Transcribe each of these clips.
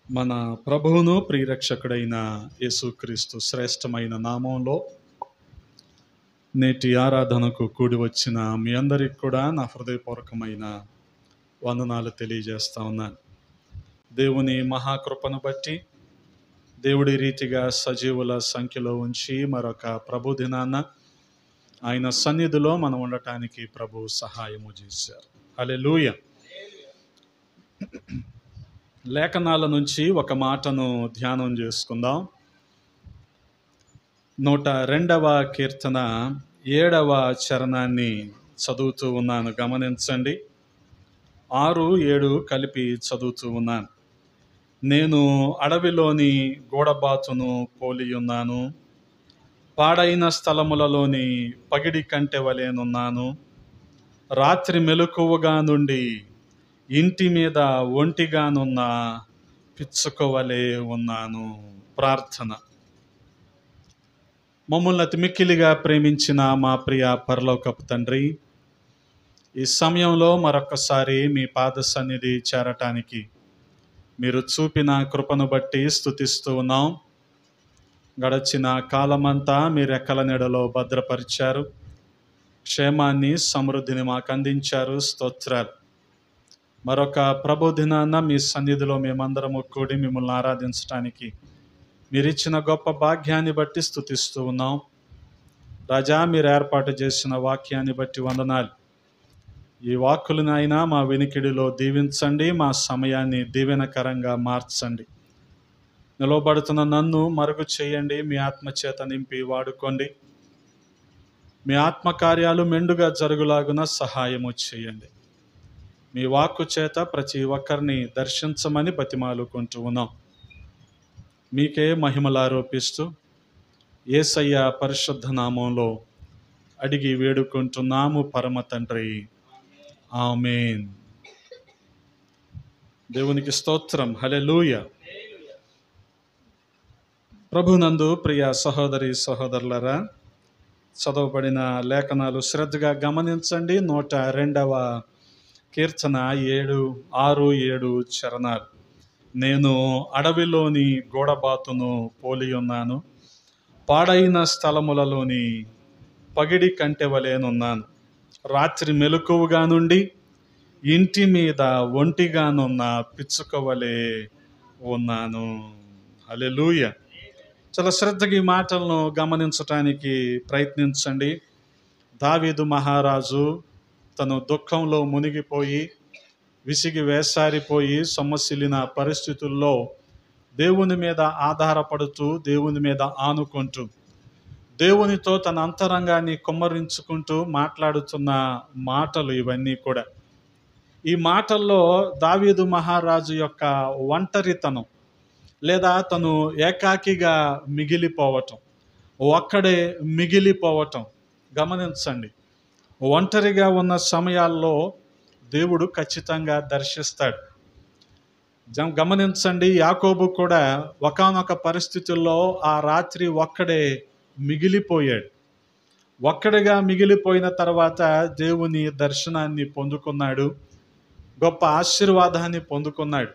మన ప్రభువును ప్రియరక్షకుడైన యేసుక్రీస్తు శ్రేష్టమైన నామంలో నేటి ఆరాధనకు కూడి వచ్చిన మీ అందరికి కూడా నా హృదయపూర్వకమైన వందనాలు తెలియజేస్తా ఉన్నాను. దేవుని మహాకృపను బట్టి దేవుడి రీతిగా సజీవుల సంఖ్యలో ఉంచి మరొక ప్రభు దినాన ఆయన సన్నిధిలో మనం ఉండటానికి ప్రభు సహాయము చేశారు. హల్లెలూయా. లేఖనాల నుంచి ఒక మాటను ధ్యానం చేసుకుందాం. 102వ కీర్తన 7వ చరణాన్ని చదువుతూ ఉన్నాను, గమనించండి. 6, 7 కలిపి చదువుతూ ఉన్నాను. నేను అడవిలోని గోడబాతును పోలి ఉన్నాను, పాడైన స్థలములలోని పగిడి కంటె వలెనున్నాను. రాత్రి మెలకువగా నుండి ఇంటి మీద ఒంటిగానున్న పిచ్చుకవలే ఉన్నాను. ప్రార్థన. మమ్మల్ని అతి మిక్కిలిగా ప్రేమించిన మా ప్రియ పరలోకపు తండ్రి, ఈ సమయంలో మరొకసారి మీ పాద సన్నిధి చేరటానికి మీరు చూపిన కృపను బట్టి స్తుతిస్తూ ఉన్నాం. గడచిన కాలమంతా మీ రెక్కల నీడలో భద్రపరిచారు, క్షేమాన్ని సమృద్ధిని మాకు అందించారు. స్తోత్రాలు. మరొక ప్రబోధినాన్న మీ సన్నిధిలో మేమందరము కూడి మిమ్మల్ని ఆరాధించడానికి మీరిచ్చిన గొప్ప భాగ్యాన్ని బట్టి స్తుతిస్తూ ఉన్నాం. రాజా, మీరు ఏర్పాటు చేసిన వాక్యాన్ని బట్టి వందనాలు. ఈ వాక్కులనైనా మా వినికిడిలో దీవించండి, మా సమయాన్ని దీవెనకరంగా మార్చండి. నిలవబడుతున్న నన్ను మరుగు చేయండి, మీ ఆత్మచేత నింపి వాడుకోండి. మీ ఆత్మకార్యాలు మెండుగా జరుగులాగున సహాయము చేయండి. మీ వాక్కు చేత ప్రతి ఒక్కరిని దర్శించమని బతిమాలుకుంటూ ఉన్నాం. మీకే మహిమలు ఆరోపిస్తూ యేసయ్య పరిశుద్ధ నామంలో అడిగి వేడుకుంటున్నాము పరమ తండ్రి, ఆమేన్. దేవునికి స్తోత్రం. హల్లెలూయా. ప్రభునందు ప్రియ సహోదరి సహోదరులరా, చదవబడిన లేఖనాలు శ్రద్ధగా గమనించండి. 102వ కీర్తన 6, 7 చరణాలు. నేను అడవిలోని గోడబాతును పోలి ఉన్నాను, పాడైన స్థలములలోని పగిడి కంటె వలెనున్నాను. రాత్రి మెలకువగా నుండి ఇంటి మీద ఒంటిగానున్న పిచ్చుక వలె ఉన్నాను. హల్లెలూయా. చాలా శ్రద్ధగా ఈ మాటలను గమనించటానికి ప్రయత్నించండి. దావీదు మహారాజు తను దుఃఖంలో మునిగిపోయి విసిగి వేసారిపోయి సొమ్మసిల్లిన పరిస్థితుల్లో దేవుని మీద ఆధారపడుతూ, దేవుని మీద ఆనుకుంటూ, దేవునితో తన అంతరంగాన్ని కుమ్మరించుకుంటూ మాట్లాడుతున్న మాటలు ఇవన్నీ కూడా. ఈ మాటల్లో దావీదు మహారాజు యొక్క ఒంటరితనం, లేదా తను ఏకాకిగా మిగిలిపోవటం, ఒక్కడే మిగిలిపోవటం గమనించండి. ఒంటరిగా ఉన్న సమయాల్లో దేవుడు ఖచ్చితంగా దర్శిస్తాడు. గమనించండి, యాకోబు కూడా ఒకానొక పరిస్థితుల్లో ఆ రాత్రి ఒక్కడే మిగిలిపోయాడు. ఒక్కడిగా మిగిలిపోయిన తర్వాత దేవుని దర్శనాన్ని పొందుకున్నాడు, గొప్ప ఆశీర్వాదాన్ని పొందుకున్నాడు.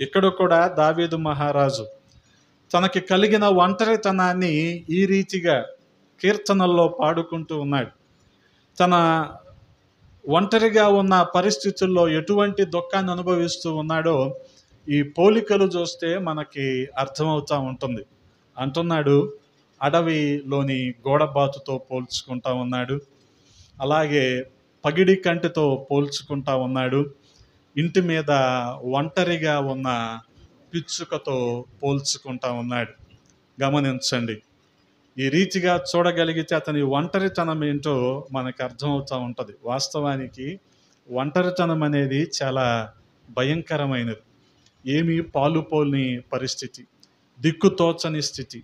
ఇక్కడ కూడా దావీదు మహారాజు తనకి కలిగిన ఒంటరితనాన్ని ఈ రీతిగా కీర్తనల్లో పాడుకుంటూ ఉన్నాడు. తన ఒంటరిగా ఉన్న పరిస్థితుల్లో ఎటువంటి దుఃఖాన్ని అనుభవిస్తూ ఉన్నాడో ఈ పోలికలు చూస్తే మనకి అర్థమవుతూ ఉంటుంది. అంటున్నాడు, అడవిలోని గోడబాతుతో పోల్చుకుంటా ఉన్నాడు, అలాగే పగిడి కంటితో పోల్చుకుంటా ఉన్నాడు, ఇంటి మీద ఒంటరిగా ఉన్న పిచ్చుకతో పోల్చుకుంటా ఉన్నాడు. గమనించండి, ఈ రీతిగా చూడగలిగితే అతని ఒంటరితనం ఏంటో మనకు అర్థమవుతూ ఉంటుంది. వాస్తవానికి ఒంటరితనం అనేది చాలా భయంకరమైనది. ఏమీ పాలుపోని పరిస్థితి, దిక్కుతోచని స్థితి.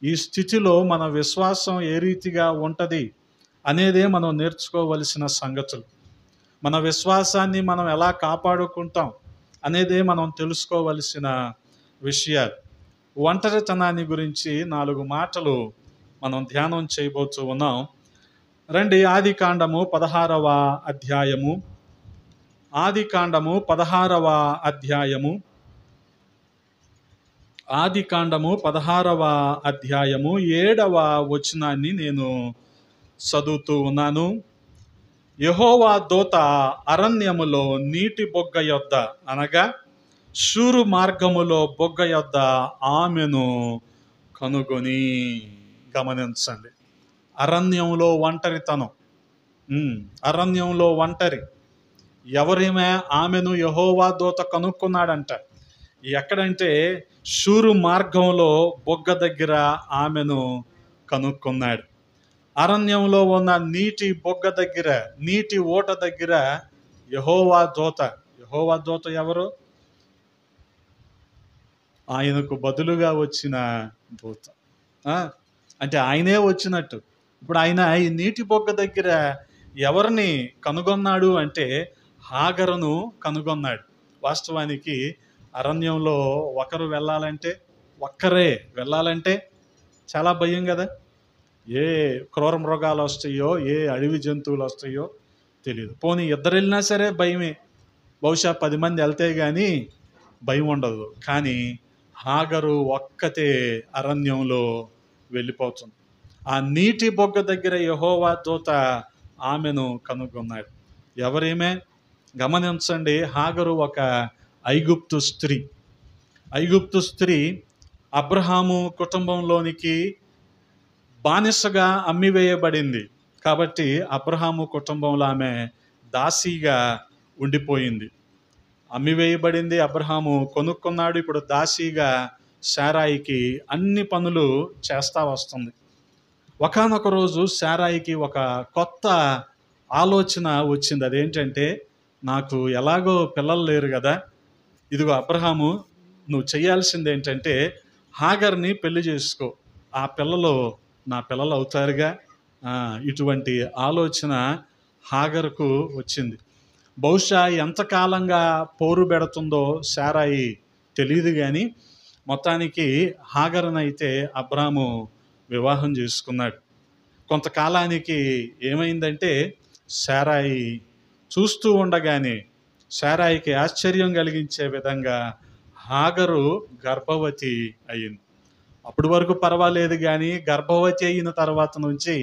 ఈ స్థితిలో మన విశ్వాసం ఏ రీతిగా ఉంటుంది అనేదే మనం నేర్చుకోవలసిన సంగతులు. మన విశ్వాసాన్ని మనం ఎలా కాపాడుకుంటాం అనేదే మనం తెలుసుకోవలసిన విషయాలు. ఒంటరితనాన్ని గురించి 4 మాటలు మనం ధ్యానం చేయబోతూ ఉన్నాం. రండి, ఆదికాండము 16వ అధ్యాయము. ఆదికాండము 16వ అధ్యాయము ఆది కాండము 16వ అధ్యాయము 7వ వచనాన్ని నేను చదువుతూ ఉన్నాను. యెహోవా దూత అరణ్యములో నీటి బొగ్గ యొద్ద, అనగా శూరు మార్గములో బొగ్గ యొద్ద ఆమెను కనుగొని. గమనించండి, అరణ్యంలో ఒంటరితనం. అరణ్యంలో ఒంటరి. ఎవరేమే ఆమెను యెహోవా దూత కనుక్కున్నాడంట. ఎక్కడంటే శూరు మార్గంలో బొగ్గ దగ్గర ఆమెను కనుక్కున్నాడు. అరణ్యంలో ఉన్న నీటి బొగ్గ దగ్గర, నీటి ఊట దగ్గర యెహోవా దూత. యెహోవా దూత ఎవరు? ఆయనకు బదులుగా వచ్చిన దూత. అంటే ఆయనే వచ్చినట్టు. ఇప్పుడు ఆయన ఈ నీటి బొగ్గ దగ్గర ఎవరిని కనుగొన్నాడు అంటే హాగరును కనుగొన్నాడు. వాస్తవానికి అరణ్యంలో ఒక్కరే వెళ్ళాలంటే చాలా భయం కదా. ఏ క్రూర మృగాలు వస్తాయో, ఏ అడవి జంతువులు వస్తాయో తెలియదు. పోనీ ఇద్దరు వెళ్ళినా సరే భయమే. బహుశా 10 మంది వెళ్తే కానీ భయం ఉండదు. కానీ హాగరు ఒక్కతే అరణ్యంలో వెళ్ళిపోతుంది. ఆ నీటి బొగ్గ దగ్గర యెహోవా దూత ఆమెను కనుగొన్నాడు. ఎవరేమే? గమనించండి, హాగరు ఒక ఐగుప్తు స్త్రీ. ఐగుప్తు స్త్రీ అబ్రహాము కుటుంబంలోనికి బానిసగా అమ్మివేయబడింది. కాబట్టి అబ్రహాము కుటుంబంలో ఆమె దాసీగా ఉండిపోయింది. అమ్మివేయబడింది, అబ్రహాము కొనుక్కున్నాడు. ఇప్పుడు దాసీగా శారాయికి అన్ని పనులు చేస్తా వస్తుంది. ఒకానొక రోజు శారాయికి ఒక కొత్త ఆలోచన వచ్చింది. అదేంటంటే, నాకు ఎలాగో పిల్లలు లేరు కదా, ఇదిగో అబ్రహాము, నువ్వు చేయాల్సింది ఏంటంటే హాగర్ని పెళ్లి చేసుకో, ఆ పిల్లలు నా పిల్లలు అవుతారుగా. ఇటువంటి ఆలోచన హాగర్కు వచ్చింది. బహుశా ఎంతకాలంగా పోరు పెడుతుందో శారాయి తెలియదు, కానీ మొత్తానికి హాగర్నైతే అబ్రాము వివాహం చేసుకున్నాడు. కొంతకాలానికి ఏమైందంటే, శారాయి చూస్తూ ఉండగానే శారాయికి ఆశ్చర్యం కలిగించే విధంగా హాగరు గర్భవతి అయింది. అప్పటి వరకు పర్వాలేదు, కానీ గర్భవతి అయిన తర్వాత నుంచి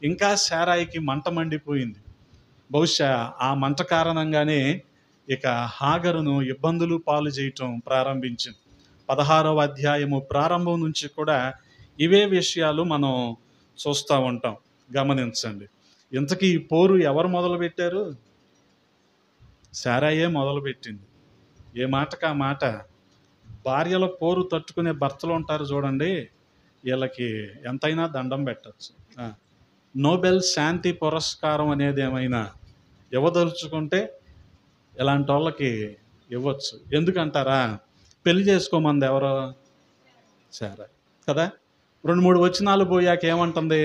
ఇంకా శారాయికి మంట మండిపోయింది. బహుశా ఆ మంట కారణంగానే ఇక హాగరును ఇబ్బందులు పాలు చేయటం ప్రారంభించింది. 16వ అధ్యాయము ప్రారంభం నుంచి కూడా ఇవే విషయాలు మనం చూస్తూ ఉంటాం. గమనించండి, ఇంతకీ ఈ పోరు ఎవరు మొదలుపెట్టారు? శారాయే మొదలుపెట్టింది. ఏ మాటకు ఆ మాట. భార్యల పోరు తట్టుకునే భర్తలు ఉంటారు చూడండి, వీళ్ళకి ఎంతైనా దండం పెట్టచ్చు. నోబెల్ శాంతి పురస్కారం అనేది ఏమైనా ఇవ్వదలుచుకుంటే ఇలాంటి వాళ్ళకి ఇవ్వచ్చు. ఎందుకంటారా? పెళ్లి చేసుకోమంది ఎవరో? శారాయి కదా. 2-3 వచనాలు పోయాక ఏమంటుంది?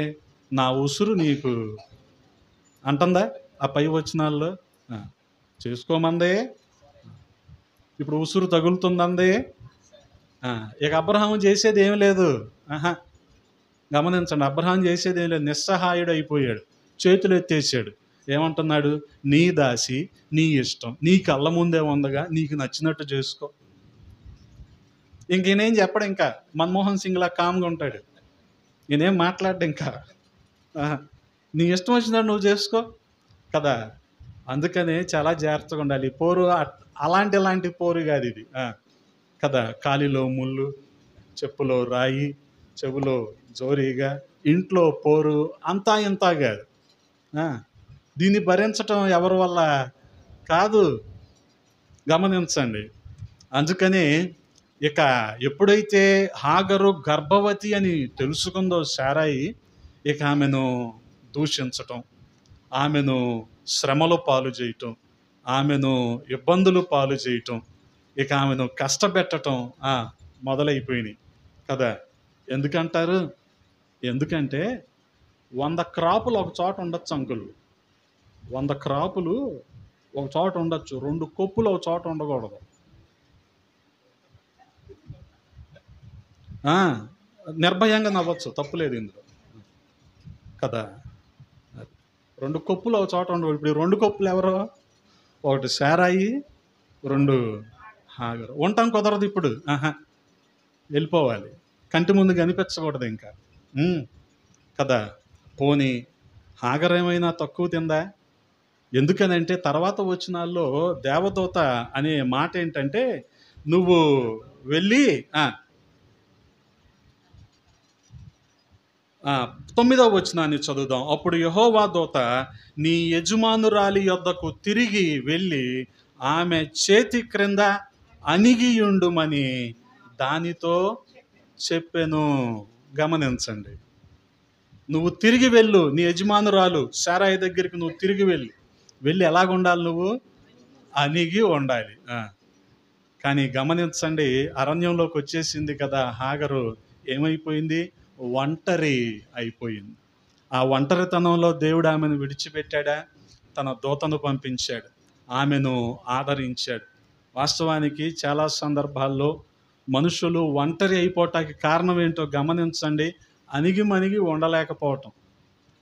నా ఉసురు నీకు అంటుందా? ఆ పై వచనాల్లో చేసుకోమందే, ఇప్పుడు ఉసురు తగులుతుందందే. ఇక అబ్రహాము చేసేది ఏమి లేదు. గమనించండి, అబ్రహాం చేసేది ఏం లేదు. నిస్సహాయుడు అయిపోయాడు, చేతులు ఎత్తేసాడు. ఏమంటున్నాడు? నీ దాసి, నీ ఇష్టం, నీ కళ్ళ ముందే ఉందగా, నీకు నచ్చినట్టు చేసుకో. ఇంకేనేం చెప్పడు. ఇంకా మన్మోహన్ సింగ్ లా కామ్గా ఉంటాడు. ఈయనేం మాట్లాడ్డు ఇంకా. నీ ఇష్టం వచ్చినట్టు నువ్వు చేసుకో కదా. అందుకని చాలా జాగ్రత్తగా ఉండాలి. పోరు ఇలాంటి పోరు కాదు ఇది కదా. కాలిలో ముళ్ళు, చెప్పులో రాయి, చెవులో జోరీగా, ఇంట్లో పోరు అంతా ఇంతా కాదు. దీన్ని భరించటం ఎవరి వల్ల కాదు. గమనించండి. అందుకని ఇక ఎప్పుడైతే హాగరు గర్భవతి అని తెలుసుకుందో శారాయి, ఇక ఆమెను దూషించటం, ఆమెను శ్రమలు పాలు చేయటం, ఆమెను ఇబ్బందులు పాలు చేయటం, ఇక ఆమెను కష్టపెట్టడం మొదలైపోయినాయి కదా. ఎందుకంటారు? ఎందుకంటే 100 క్రాపులు ఒక చోట ఉండొచ్చు అంకులు. 100 క్రాపులు ఒక చోట ఉండొచ్చు, 2 కొప్పులు ఒక చోట ఉండకూడదు. నిర్భయంగా నవ్వచ్చు, తప్పులేదు ఇందులో కదా. 2 కొప్పులు ఒక చోట ఉండవు. ఇప్పుడు 2 కొప్పులు ఎవరో? ఒకటి శారాయి, 2 హాగరు. ఉండటం కుదరదు ఇప్పుడు. వెళ్ళిపోవాలి, కంటి ముందు కనిపించకూడదు ఇంకా. ఉమ్, కదా. పోనీ హాగర్ ఏమైనా తక్కువ తిందా? ఎందుకనంటే తర్వాత వచనాల్లో దేవదూత అనే మాట ఏంటంటే, నువ్వు వెళ్ళి ఆ, ఆ, 9వ వచనాన్ని చదువుదాం. అప్పుడు యెహోవా దూత నీ యజమానురాలి యొద్దకు తిరిగి వెళ్ళి ఆమె చేతి క్రింద అణిగియుండుమని దానితో చెప్పెను. గమనించండి. నువ్వు తిరిగి వెళ్ళు, నీ యజమానురాలు శారాయి దగ్గరికి నువ్వు తిరిగి వెళ్ళి ఎలాగుండాలి? నువ్వు అణిగి ఉండాలి. కానీ గమనించండి, అరణ్యంలోకి వచ్చేసింది కదా హాగరు. ఏమైపోయింది? ఒంటరి అయిపోయింది. ఆ ఒంటరితనంలో దేవుడు ఆమెను విడిచిపెట్టాడా? తన దూతను పంపించాడు, ఆమెను ఆదరించాడు. వాస్తవానికి చాలా సందర్భాల్లో మనుషులు ఒంటరి అయిపోవటానికి కారణం ఏంటో గమనించండి. అణిగిమణిగి ఉండలేకపోవటం,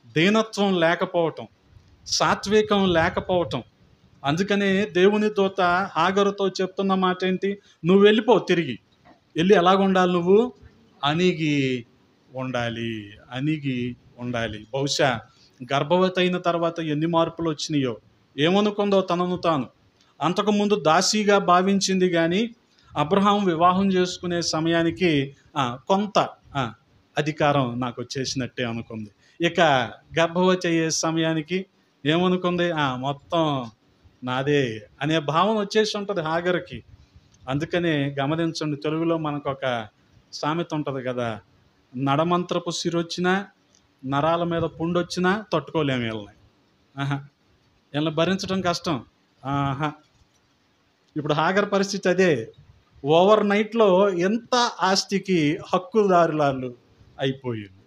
దీనత్వం లేకపోవటం, సాత్వికం లేకపోవటం. అందుకనే దేవుని దూత హాగరుతో చెప్తున్న మాట ఏంటి? నువ్వు వెళ్ళిపో, తిరిగి వెళ్ళి ఎలాగుండాలి? నువ్వు అణిగి ఉండాలి, అణిగి ఉండాలి. బహుశా గర్భవతి అయిన తర్వాత ఎన్ని మార్పులు వచ్చినాయో, ఏమనుకుందో తనను తాను. అంతకుముందు దాసీగా భావించింది, కానీ అబ్రహాం వివాహం చేసుకునే సమయానికి కొంత అధికారం నాకు వచ్చేసినట్టే అనుకుంది. ఇక గర్భవతి అయ్యే సమయానికి ఏమనుకుంది? మొత్తం నాదే అనే భావం వచ్చేసి ఉంటుంది హాగర్కి. అందుకనే గమనించండి, తెలుగులో మనకు ఒక సామెత ఉంటుంది కదా, నడమంత్రపు సిరొచ్చినా నరాల మీద పుండొచ్చినా తట్టుకోలేము వీళ్ళని. వీళ్ళని భరించడం కష్టం. ఇప్పుడు హాగర్ పరిస్థితి అదే. ఓవర్ నైట్లో ఎంత ఆస్తికి హక్కుదారులాలు అయిపోయింది.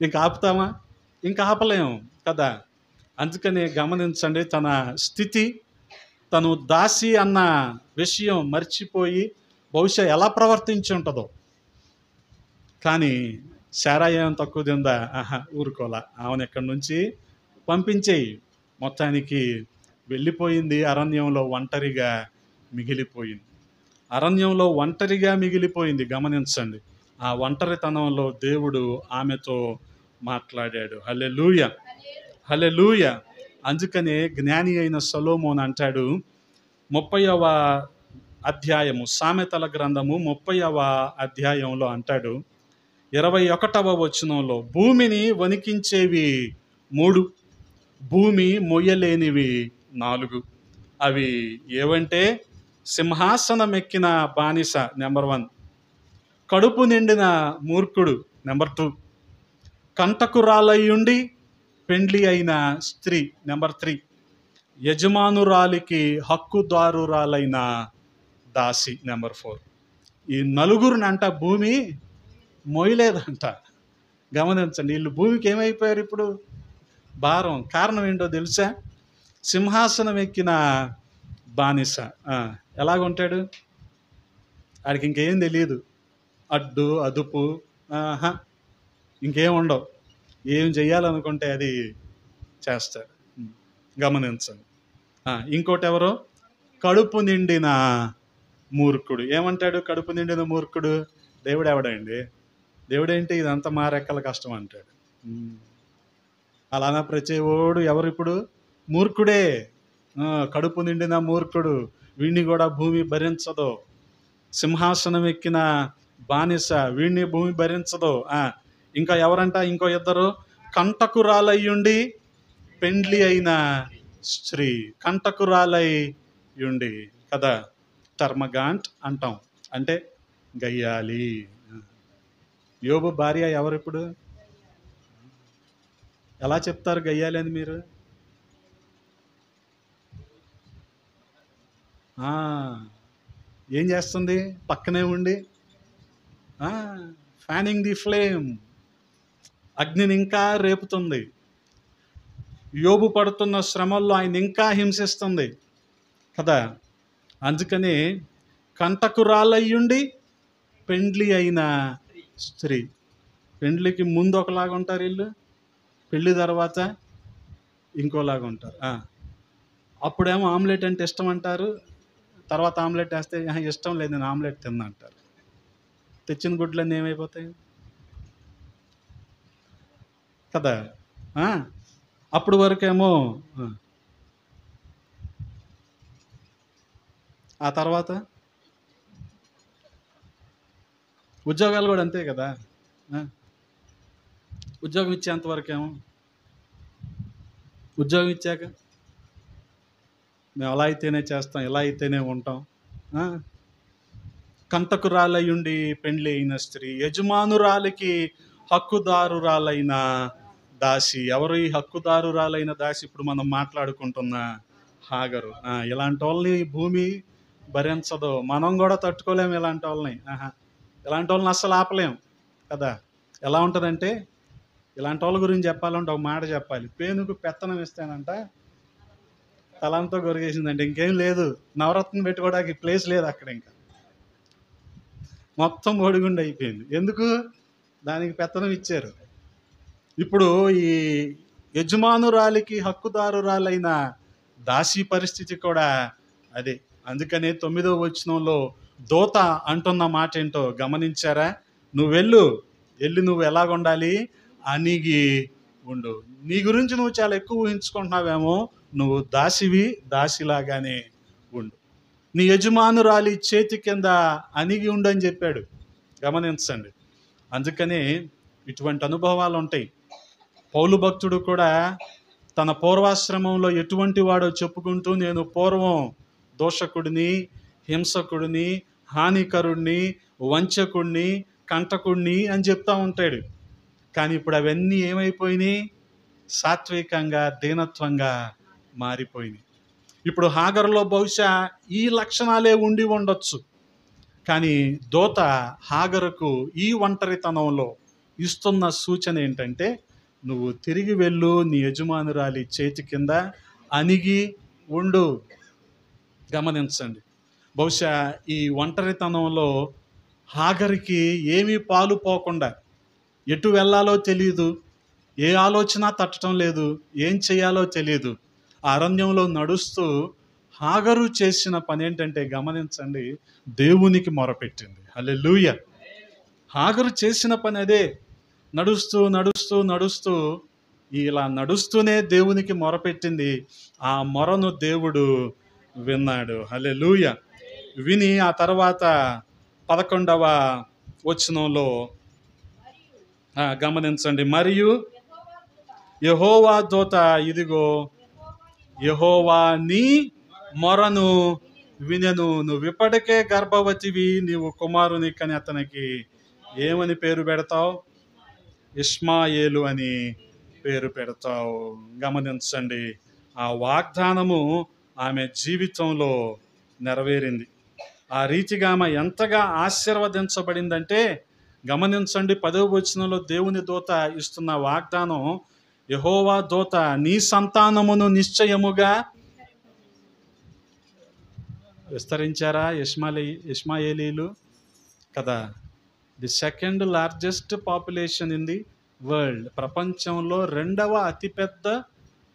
ఇంకా ఆపుతామా? ఇంకా ఆపలేము కదా. అందుకని గమనించండి, తన స్థితి, తను దాసి అన్న విషయం మర్చిపోయి బహుశా ఎలా ప్రవర్తించి ఉంటుందో. కానీ శారాయి ఏం తక్కువ తిందా? ఊరుకోలా. ఆమెను ఎక్కడి నుంచి పంపించేయి. మొత్తానికి వెళ్ళిపోయింది, అరణ్యంలో ఒంటరిగా మిగిలిపోయింది. అరణ్యంలో ఒంటరిగా మిగిలిపోయింది. గమనించండి, ఆ ఒంటరితనంలో దేవుడు ఆమెతో మాట్లాడాడు. హల్లెలూయా, హల్లెలూయా. అందుకనే జ్ఞాని అయిన సొలొమోను అంటాడు, 30వ అధ్యాయము, సామెతల గ్రంథము 30వ అధ్యాయంలో అంటాడు, 21వ వచనంలో, భూమిని వణికించేవి 3, భూమి మొయ్యలేనివి 4. అవి ఏవంటే, సింహాసనం ఎక్కిన బానిస నెంబర్ 1, కడుపు నిండిన మూర్ఖుడు నెంబర్ 2, కంటకురాలయ్యుండి పెండ్లి అయిన స్త్రీ నెంబర్ 3, యజమానురాలికి హక్కుదారురాలైన దాసి నెంబర్ 4. ఈ నలుగురినంట భూమి మోయలేదంట. గమనించండి, వీళ్ళు భూమికి ఏమైపోయారు ఇప్పుడు? భారం. కారణం ఏంటో తెలుసా? సింహాసనం ఎక్కిన బానిస ఎలాగుంటాడు? వాడికి ఇంకేం తెలియదు, అడ్డు అదుపు ఇంకేం ఉండవు. ఏం చెయ్యాలనుకుంటే అది చేస్తాడు. గమనించండి. ఇంకోటి ఎవరో, కడుపు నిండిన మూర్ఖుడు. ఏమంటాడు? కడుపు నిండిన మూర్ఖుడు. దేవుడు ఎవడండి? దేవుడేంటి ఇదంతా మా రెక్కల కష్టం అంటాడు. అలానా ప్రతివాడు ఎవరు ఇప్పుడు? మూర్ఖుడే. కడుపు నిండిన మూర్ఖుడు. వీడిని కూడా భూమి భరించదు. సింహాసనం ఎక్కిన బానిస, వీడిని భూమి భరించదు. ఇంకా ఎవరంట? ఇంకో 2, కంటకురాలయ్యుండి పెండ్లి అయిన స్త్రీ. కంటకురాలయ్యుండి కదా, టర్మగాంట్ అంటాం, అంటే గయ్యాలి. యోబు భార్య ఎవరు ఇప్పుడు? ఎలా చెప్తారు గయ్యాలి అని మీరు? ఏం చేస్తుంది? పక్కనే ఉండి ఫ్యానింగ్ ది ఫ్లేమ్, అగ్నిని ఇంకా రేపుతుంది. యోబు పడుతున్న శ్రమల్లో ఆయన ఇంకా హింసిస్తుంది కదా. అందుకని కంటకురాలయ్యుండి పెండ్లి అయిన స్త్రీ. పెండ్లికి ముందు ఒకలాగా ఉంటారు వీళ్ళు, పెళ్ళి తర్వాత ఇంకోలాగా ఉంటారు. అప్పుడేమో ఆమ్లెట్ అంటే ఇష్టం అంటారు, తర్వాత ఆమ్లెట్ వేస్తే "ఆహా, ఇష్టం లేదు, నేను ఆమ్లెట్ తిన్నా" అంటారు. తెచ్చిన గుడ్లన్నీ ఏమైపోతాయి కదా. ఆ, అప్పుడు వరకేమో ఆ, ఆ తర్వాత ఉద్యోగాలు కూడా అంతే కదా. ఆ, ఉద్యోగం ఇచ్చేంత వరకేమో, ఉద్యోగం ఇచ్చాక మేము అలా అయితేనే చేస్తాం, ఇలా అయితేనే ఉంటాం. ఆ, కంటకురాలయుండి పెండ్లి అయిన స్త్రీ, యజమానురాలికి హక్కుదారురాలైన దాసి. ఎవరు ఈ హక్కుదారురాలైన దాసి? ఇప్పుడు మనం మాట్లాడుకుంటున్న హాగరు. ఇలాంటి వాళ్ళని ఈ భూమి భరించదు, మనం కూడా తట్టుకోలేము ఇలాంటి వాళ్ళని. ఇలాంటి వాళ్ళని అస్సలు ఆపలేం కదా. ఎలా ఉంటుందంటే, ఇలాంటి వాళ్ళ గురించి చెప్పాలంటే ఒక మాట చెప్పాలి. పేనుకు పెత్తనం ఇస్తానంట, తలంతో గొరిగేసిందంటే ఇంకేం లేదు, నవరత్నం పెట్టుకోవడానికి ప్లేస్ లేదు అక్కడ, ఇంకా మొత్తం ఒడిగుండి అయిపోయింది. ఎందుకు? దానికి పెత్తనం ఇచ్చారు. ఇప్పుడు ఈ యజమానురాలికి హక్కుదారురాలైన దాసి పరిస్థితి కూడా అదే. అందుకనే 9వ వచనంలో దూత అంటున్న మాట ఏంటో గమనించారా? నువ్వు వెళ్ళి నువ్వు ఎలాగుండాలి? అణిగి ఉండు. నీ గురించి నువ్వు చాలా ఎక్కువ ఊహించుకుంటున్నావేమో, నువ్వు దాసిలాగానే ఉండు. నీ యజమానురాలి చేతి కింద అణిగి ఉండని చెప్పాడు. గమనించండి. అందుకనే ఇటువంటి అనుభవాలు ఉంటాయి. పౌలు భక్తుడు కూడా తన పూర్వాశ్రమంలో ఎటువంటి వాడో చెప్పుకుంటూ, నేను పూర్వం దోషకుడిని, హింసకుడిని, హానికరుణ్ణి, వంచకుడిని, కంటకుడిని అని చెప్తా ఉంటాడు. కానీ ఇప్పుడు అవన్నీ ఏమైపోయినాయి? సాత్వికంగా, దీనత్వంగా మారిపోయినాయి. ఇప్పుడు హాగరులో బహుశా ఈ లక్షణాలే ఉండి ఉండొచ్చు. కానీ దూత హాగరుకు ఈ ఒంటరితనంలో ఇస్తున్న సూచన ఏంటంటే, నువ్వు తిరిగి వెళ్ళు, నీ యజమానురాలి చేతి కింద అణిగి ఉండు. గమనించండి. బహుశా ఈ ఒంటరితనంలో హాగరికి ఏమీ పాలు పోకుండా, ఎటు వెళ్ళాలో తెలియదు, ఏ ఆలోచన తట్టడం లేదు, ఏం చేయాలో తెలియదు, ఆ అరణ్యంలో నడుస్తూ హాగరు చేసిన పని ఏంటంటే, గమనించండి, దేవునికి మొరపెట్టింది. హల్లెలూయా. హాగరు చేసిన పని అదే. నడుస్తూ నడుస్తూ నడుస్తూ, ఇలా నడుస్తూనే దేవునికి మొరపెట్టింది. ఆ మొరను దేవుడు విన్నాడు. హల్లెలూయా. విని ఆ తర్వాత 11వ వచనంలో గమనించండి. మరియు యెహోవా దూత, ఇదిగో యెహోవా నీ మొరను వినెను, నువ్వు ఇప్పటికే గర్భవతివి, నీవు కుమారుని కని అతనికి ఏమని పేరు పెడతావు? ఇష్మాయేలు అని పేరు పెడతావు. గమనించండి. ఆ వాగ్దానము ఆమె జీవితంలో నెరవేరింది. ఆ రీతిగా ఆమె ఎంతగా ఆశీర్వదించబడిందంటే, గమనించండి, 10వ వచనంలో దేవుని దూత ఇస్తున్న వాగ్దానం, యెహోవా దూత నీ సంతానమును నిశ్చయముగా విస్తరించారా ఇష్మాయేలీలు కదా. The second largest population in the world. ప్రపంచంలో 2వ అతిపెద్ద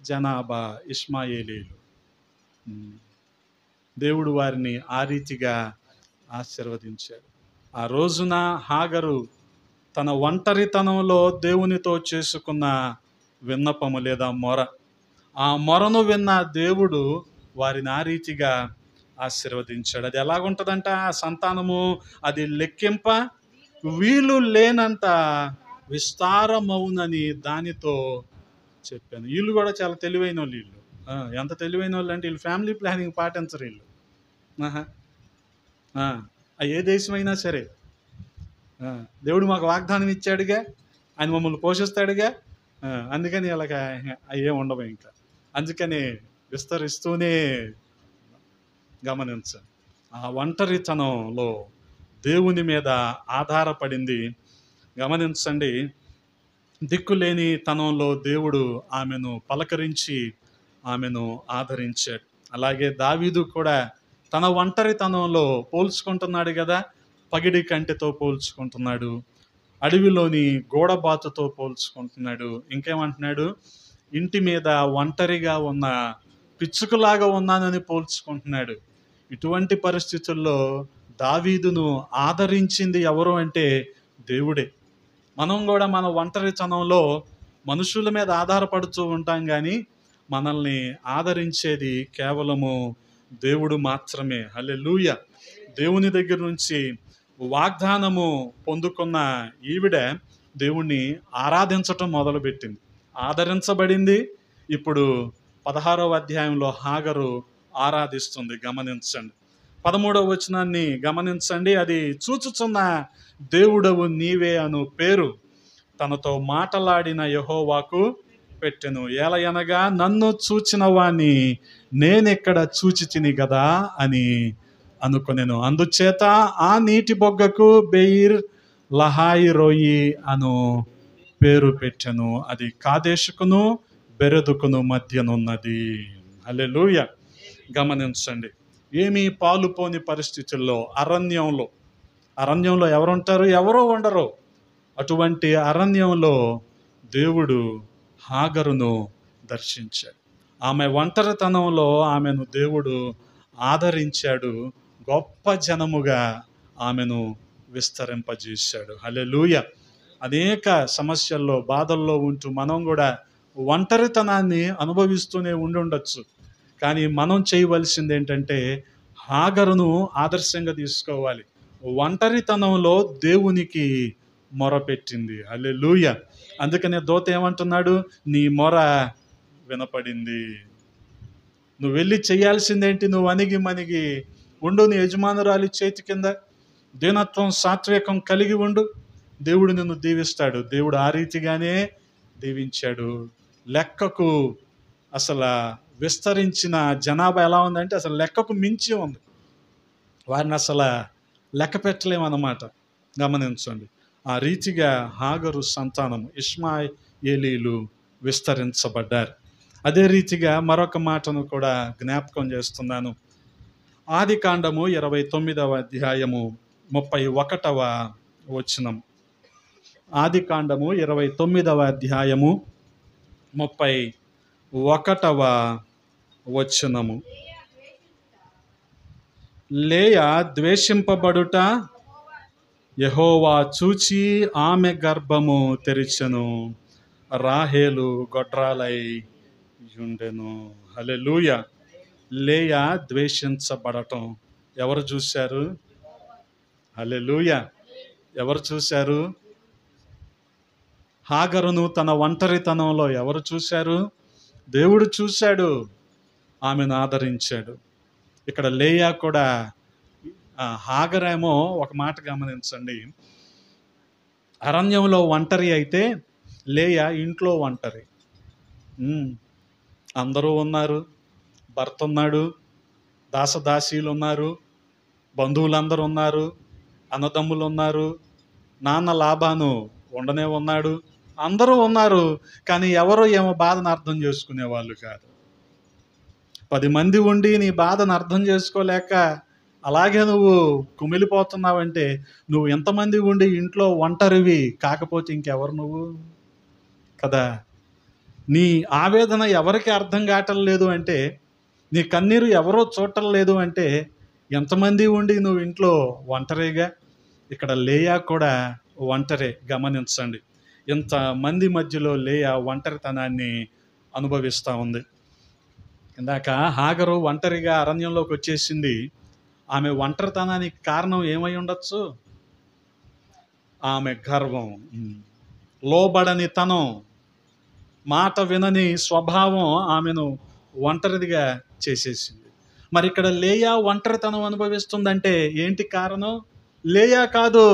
జనాభా ఇష్మాయేలీలు. దేవుడు వారిని ఆ రీతిగా ఆశీర్వదించాడు. ఆ రోజున హాగరు తన ఒంటరితనంలో దేవునితో చేసుకున్న విన్నపము లేదా మొర, ఆ మొరను విన్న దేవుడు వారిని ఆ రీతిగా ఆశీర్వదించాడు. అది ఎలాగుంటుందంట ఆ సంతానము? అది లెక్కింప వీలు లేనంత విస్తారమవునని దానితో చెప్పాను. వీళ్ళు కూడా చాలా తెలివైన వాళ్ళు. వీళ్ళు ఎంత తెలివైన వాళ్ళు అంటే, వీళ్ళు ఫ్యామిలీ ప్లానింగ్ పాటించరు వీళ్ళు. ఏ దేశమైనా సరే, దేవుడు మాకు వాగ్దానం ఇచ్చాడుగా, ఆయన మమ్మల్ని పోషిస్తాడుగా, అందుకని అలాగ ఏం ఉండవు ఇంకా. అందుకని విస్తరిస్తూనే. గమనించండి, ఆ ఒంటరితనంలో దేవుని మీద ఆధారపడింది. గమనించండి, దిక్కులేని తనంలో దేవుడు ఆమెను పలకరించి ఆమెను ఆదరించాడు. అలాగే దావీదు కూడా తన ఒంటరితనంలో పోల్చుకుంటున్నాడు కదా. పగిడి కంటితో పోల్చుకుంటున్నాడు, అడవిలోని గోడబాతుతో పోల్చుకుంటున్నాడు. ఇంకేమంటున్నాడు? ఇంటి మీద ఒంటరిగా ఉన్న పిచ్చుకలాగా ఉన్నానని పోల్చుకుంటున్నాడు. ఇటువంటి పరిస్థితుల్లో దావీదును ఆదరించింది ఎవరు అంటే దేవుడే. మనం కూడా మన ఒంటరితనంలో మనుషుల మీద ఆధారపడుతూ ఉంటాం, కానీ మనల్ని ఆదరించేది కేవలము దేవుడు మాత్రమే. హల్లెలూయా. దేవుని దగ్గర నుంచి వాగ్దానము పొందుకున్న ఈవిడ దేవుణ్ణి ఆరాధించటం మొదలుపెట్టింది, ఆదరించబడింది. ఇప్పుడు 16వ అధ్యాయంలో హాగరు ఆరాధిస్తుంది. గమనించండి 13వ వచనాన్ని గమనించండి. అది చూచుచున్న దేవుడవు నీవే అను పేరు తనతో మాటలాడిన యెహోవాకు పెట్టెను. ఏలయనగా నన్ను చూచిన వాణ్ణి నేనెక్కడ చూచి తిని గదా అని అనుకొనెను. అందుచేత ఆ నీటి బొగ్గకు బెయిర్ లహాయి రోయి అను పేరు పెట్టెను. అది కాదేశుకును బెరెదుకును మధ్యనున్నది. హల్లెలూయా. గమనించండి, ఏమీ పాలుపోని పరిస్థితుల్లో అరణ్యంలో ఎవరుంటారు? ఎవరో ఉండరు. అటువంటి అరణ్యంలో దేవుడు హాగరును దర్శించాడు. ఆమె ఒంటరితనంలో ఆమెను దేవుడు ఆదరించాడు. గొప్ప జనముగా ఆమెను విస్తరింపజేశాడు. హల్లెలూయా. అనేక సమస్యల్లో బాధల్లో ఉంటూ మనం కూడా ఒంటరితనాన్ని అనుభవిస్తూనే ఉండొచ్చు. కానీ మనం చేయవలసింది ఏంటంటే హాగరును ఆదర్శంగా తీసుకోవాలి. ఒంటరితనంలో దేవునికి మొరపెట్టింది. హల్లెలూయా. అందుకనే దూత ఏమంటున్నాడు? నీ మొర వినపడింది. నువ్వు వెళ్ళి చేయాల్సిందేంటి? నువ్వు అణిగి మణిగి ఉండు, నీ యజమానురాలి చేతి కింద దీనత్వం సాత్వికం కలిగి ఉండు, దేవుడు నిన్ను దీవిస్తాడు. దేవుడు ఆ రీతిగానే దీవించాడు. లెక్కకు అసలు విస్తరించిన జనాభా ఎలా ఉందంటే అసలు లెక్కకు మించి ఉంది. వారిని అసలు లెక్క పెట్టలేమన్నమాట. గమనించండి, ఆ రీతిగా హాగరు సంతానము ఇష్మాయేలీలు విస్తరించబడ్డారు. అదే రీతిగా మరొక మాటను కూడా జ్ఞాపకం చేస్తున్నాను. ఆదికాండము 29వ అధ్యాయము 31వ వచనం. ఆదికాండము 29వ అధ్యాయము 31వ వచనము. లేయా ద్వేషింపబడుట యెహోవా చూచి ఆమె గర్భము తెరిచెను, రాహేలు గొడ్రాలై ఉండెను. హల్లెలూయా. లేయా ద్వేషించబడటం ఎవరు చూశారు? హల్లెలూయా. ఎవరు చూశారు? హాగరును తన ఒంటరితనంలో ఎవరు చూశారు? దేవుడు చూశాడు, ఆమెను ఆదరించాడు. ఇక్కడ లేయా కూడా, హాగరేమో ఒక మాట గమనించండి, అరణ్యంలో ఒంటరి అయితే లేయా ఇంట్లో ఒంటరి. అందరూ ఉన్నారు, భర్త ఉన్నాడు, దాసదాసీలు ఉన్నారు, బంధువులందరూ ఉన్నారు, అన్నదమ్ములు ఉన్నారు, నాన్న లాబాను ఉండనే ఉన్నాడు, అందరూ ఉన్నారు. కానీ ఎవరో ఏమో బాధను అర్థం చేసుకునే వాళ్ళు కాదు. 10 మంది ఉండి నీ బాధను అర్థం చేసుకోలేక అలాగే నువ్వు కుమిలిపోతున్నావంటే నువ్వు ఎంతమంది ఉండి ఇంట్లో ఒంటరివి కాకపోతే ఇంకెవరు నువ్వు కదా. నీ ఆవేదన ఎవరికి అర్థం కావటం లేదు అంటే, నీ కన్నీరు ఎవరో చూడటం లేదు అంటే ఎంతమంది ఉండి నువ్వు ఇంట్లో ఒంటరిగా. ఇక్కడ లేయా కూడా ఒంటరే. గమనించండి, ఇంతమంది మధ్యలో లేయా ఒంటరితనాన్ని అనుభవిస్తూ ఉంది. ఇందాక హాగరు ఒంటరిగా అరణ్యంలోకి వచ్చేసింది. ఆమె ఒంటరితనానికి కారణం ఏమై ఉండొచ్చు? ఆమె గర్వం, లోబడని తనం, మాట వినని స్వభావం ఆమెను ఒంటరిదిగా చేసేసింది. మరి ఇక్కడ లేయా ఒంటరితనం అనుభవిస్తుందంటే ఏంటి కారణం? లేయా కాదు,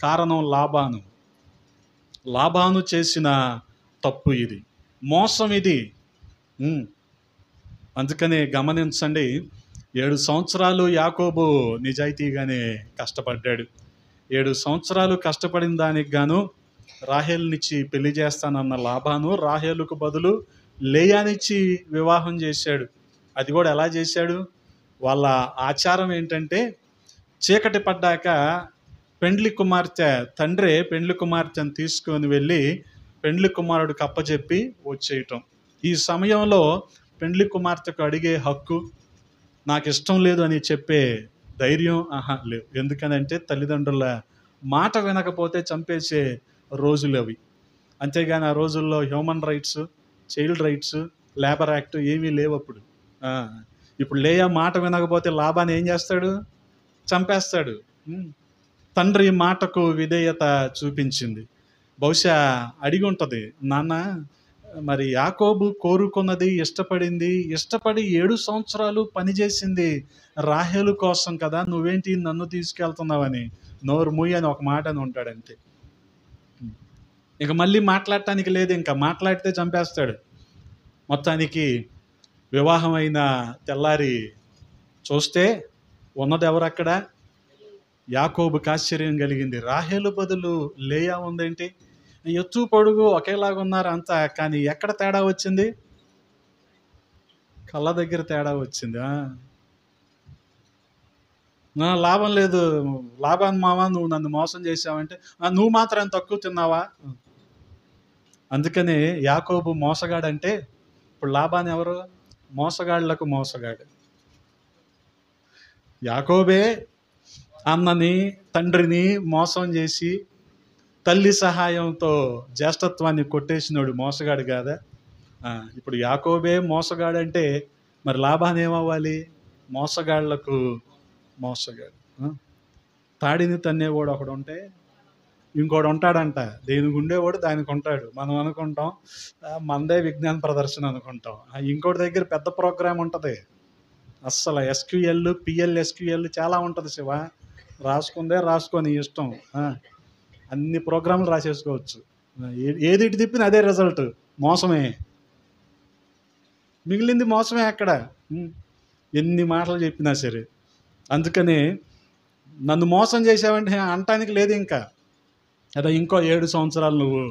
కారణం లాబాను చేసిన తప్పు ఇది, మోసం ఇది. అందుకనే గమనించండి, 7 సంవత్సరాలు యాకోబు నిజాయితీగానే కష్టపడ్డాడు. 7 సంవత్సరాలు కష్టపడిన దానికి గాను రాహేలునిచ్చి పెళ్లి చేస్తానన్న లాబాను రాహేలుకు బదులు లేయానిచ్చి వివాహం చేశాడు. అది కూడా ఎలా చేశాడు? వాళ్ళ ఆచారం ఏంటంటే చీకటి పడ్డాక తండ్రే పెండ్లి కుమార్తెను తీసుకొని వెళ్ళి పెండ్లి కుమారుడికి అప్పచెప్పి వచ్చేయటం. ఈ సమయంలో పెండ్లి కుమార్తెకు అడిగే హక్కు, నాకు ఇష్టం లేదు అని చెప్పే ధైర్యం లేదు. ఎందుకనంటే తల్లిదండ్రుల మాట వినకపోతే చంపేసే రోజులు అవి. అంతేగాని ఆ రోజుల్లో human rights, child rights, labour act ఏమీ లేవు అప్పుడు. ఆ, ఇప్పుడు లేయా మాట వినకపోతే లాభాన్ని ఏం చేస్తాడు? చంపేస్తాడు. ఉమ్. తండ్రి మాటకు విధేయత చూపించింది. బహుశా అడిగి ఉంటుంది, నాన్న మరి యాకోబు కోరుకున్నది, ఇష్టపడి 7 సంవత్సరాలు పనిచేసింది రాహేలు కోసం కదా, నువ్వేంటి నన్ను తీసుకెళ్తున్నావని. నోరు మూయి అని ఒక మాట అని ఉంటాడు అంతే. ఇక మళ్ళీ మాట్లాడటానికి లేదు, ఇంకా మాట్లాడితే చంపేస్తాడు. మొత్తానికి వివాహం అయిన తెల్లారి చూస్తే ఉన్నది ఎవరక్కడ? యాకోబుకి ఆశ్చర్యం కలిగింది. రాహేలు బదులు లేయా ఉందేంటి? ఎత్తు పొడుగు ఒకేలాగా ఉన్నారు అంతా, కానీ ఎక్కడ తేడా వచ్చింది? కళ్ళ దగ్గర తేడా వచ్చింది. లాభం లేదు, లాభాన్ మామ నువ్వు నన్ను మోసం చేసావంటే, నువ్వు మాత్రం తక్కువ తిన్నావా? అందుకని యాకోబు మోసగాడంటే ఇప్పుడు లాభాన్ ఎవరు? మోసగాళ్లకు మోసగాడు. యాకోబే అన్నని తండ్రిని మోసం చేసి తల్లి సహాయంతో జ్యేష్ఠత్వాన్ని కొట్టేసినోడు మోసగాడు కాదా? ఇప్పుడు యాకోబే మోసగాడంటే మరి లాభాన్ ఏమవ్వాలి? మోసగాళ్లకు మోసగాడు. తాడిని తన్నేవాడు ఒకడు ఉంటే ఇంకోడు ఉంటాడంట, దేనికి ఉండేవాడు దానికి ఉంటాడు. మనం అనుకుంటాం మనదే విజ్ఞాన ప్రదర్శన అనుకుంటాం. ఇంకోటి దగ్గర పెద్ద ప్రోగ్రాం ఉంటుంది. అస్సలు ఎస్క్యూఎల్, పిఎల్ఎస్క్యూఎల్ చాలా ఉంటుంది. శివ రాసుకొని ఇష్టం అన్ని ప్రోగ్రాంలు రాసేసుకోవచ్చు. ఏది ఇటు తిప్పిన అదే రిజల్ట్, మోసమే. మిగిలింది మోసమే అక్కడ, ఎన్ని మాటలు చెప్పినా సరే. అందుకని నన్ను మోసం చేసావంటే అంటానికి లేదు ఇంకా. అదే ఇంకో 7 సంవత్సరాలు నువ్వు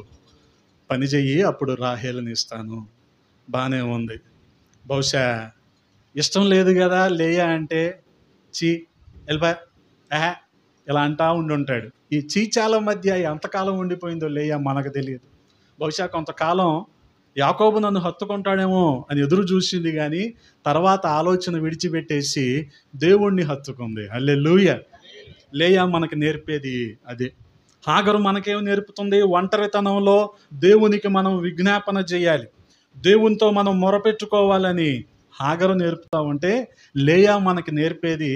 పని చెయ్యి, అప్పుడు రాహేలుని ఇస్తాను. బాగానే ఉంది. బహుశా ఇష్టం లేదు కదా లేయా అంటే, చీ వెళ్ళిపా ఇలా అంటా ఉండుంటాడు. ఈ చీచాల మధ్య ఎంతకాలం ఉండిపోయిందో లేయా మనకు తెలియదు. బహుశా కొంతకాలం యాకోబు నన్ను హత్తుకుంటాడేమో అని ఎదురు చూసింది, కానీ తర్వాత ఆలోచన విడిచిపెట్టేసి దేవుణ్ణి హత్తుకుంది. హల్లెలూయా. లేయా మనకు నేర్పేది అదే. హాగరు మనకేం నేర్పుతుంది? ఒంటరితనంలో దేవునికి మనం విజ్ఞాపన చేయాలి, దేవునితో మనం మొరపెట్టుకోవాలని హాగరు నేర్పుతా ఉంటే, లేయా మనకి నేర్పేది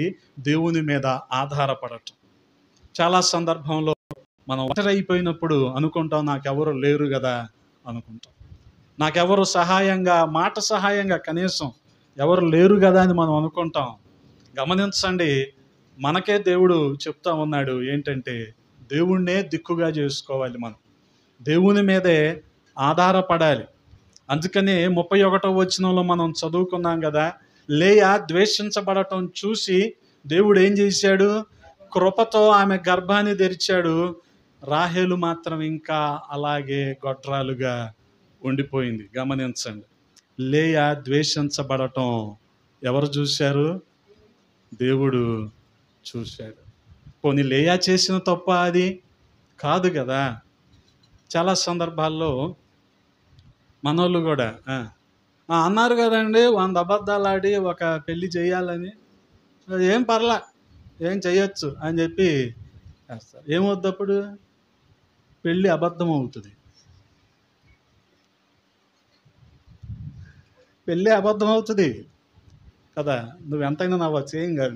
దేవుని మీద ఆధారపడటం. చాలా సందర్భంలో మనం ఒంటరి అయిపోయినప్పుడు అనుకుంటాం నాకెవరు లేరు కదా అనుకుంటాం, నాకెవరు సహాయంగా, మాట సహాయంగా కనీసం ఎవరు లేరు కదా అని మనం అనుకుంటాం. గమనించండి, మనకే దేవుడు చెప్తా ఉన్నాడు ఏంటంటే, దేవుణ్ణే దిక్కుగా చేసుకోవాలి, మనం దేవుని మీదే ఆధారపడాలి. అందుకనే 31వ వచనంలో మనం చదువుకున్నాం కదా, లేయా ద్వేషించబడటం చూసి దేవుడు ఏం చేశాడు? కృపతో ఆమె గర్భాన్ని తెరిచాడు. రాహేలు మాత్రం ఇంకా అలాగే గొడ్రాలుగా ఉండిపోయింది. గమనించండి, లేయా ద్వేషించబడటం ఎవరు చూశారు? దేవుడు చూశాడు. పోనీ లేయా చేసిన తప్ప అది కాదు కదా. చాలా సందర్భాల్లో మనోళ్ళు కూడా అన్నారు కదండి 100 అబద్ధాలు ఆడి ఒక పెళ్ళి చేయాలని, ఏం పర్లా, ఏం చెయ్యొచ్చు అని చెప్పి చేస్తారు. ఏమవుద్ది అప్పుడు? పెళ్ళి అబద్ధం అవుతుంది. పెళ్ళి అబద్ధం అవుతుంది కదా. నువ్వు ఎంతైనా నవ్వచ్చు, ఏం కాదు.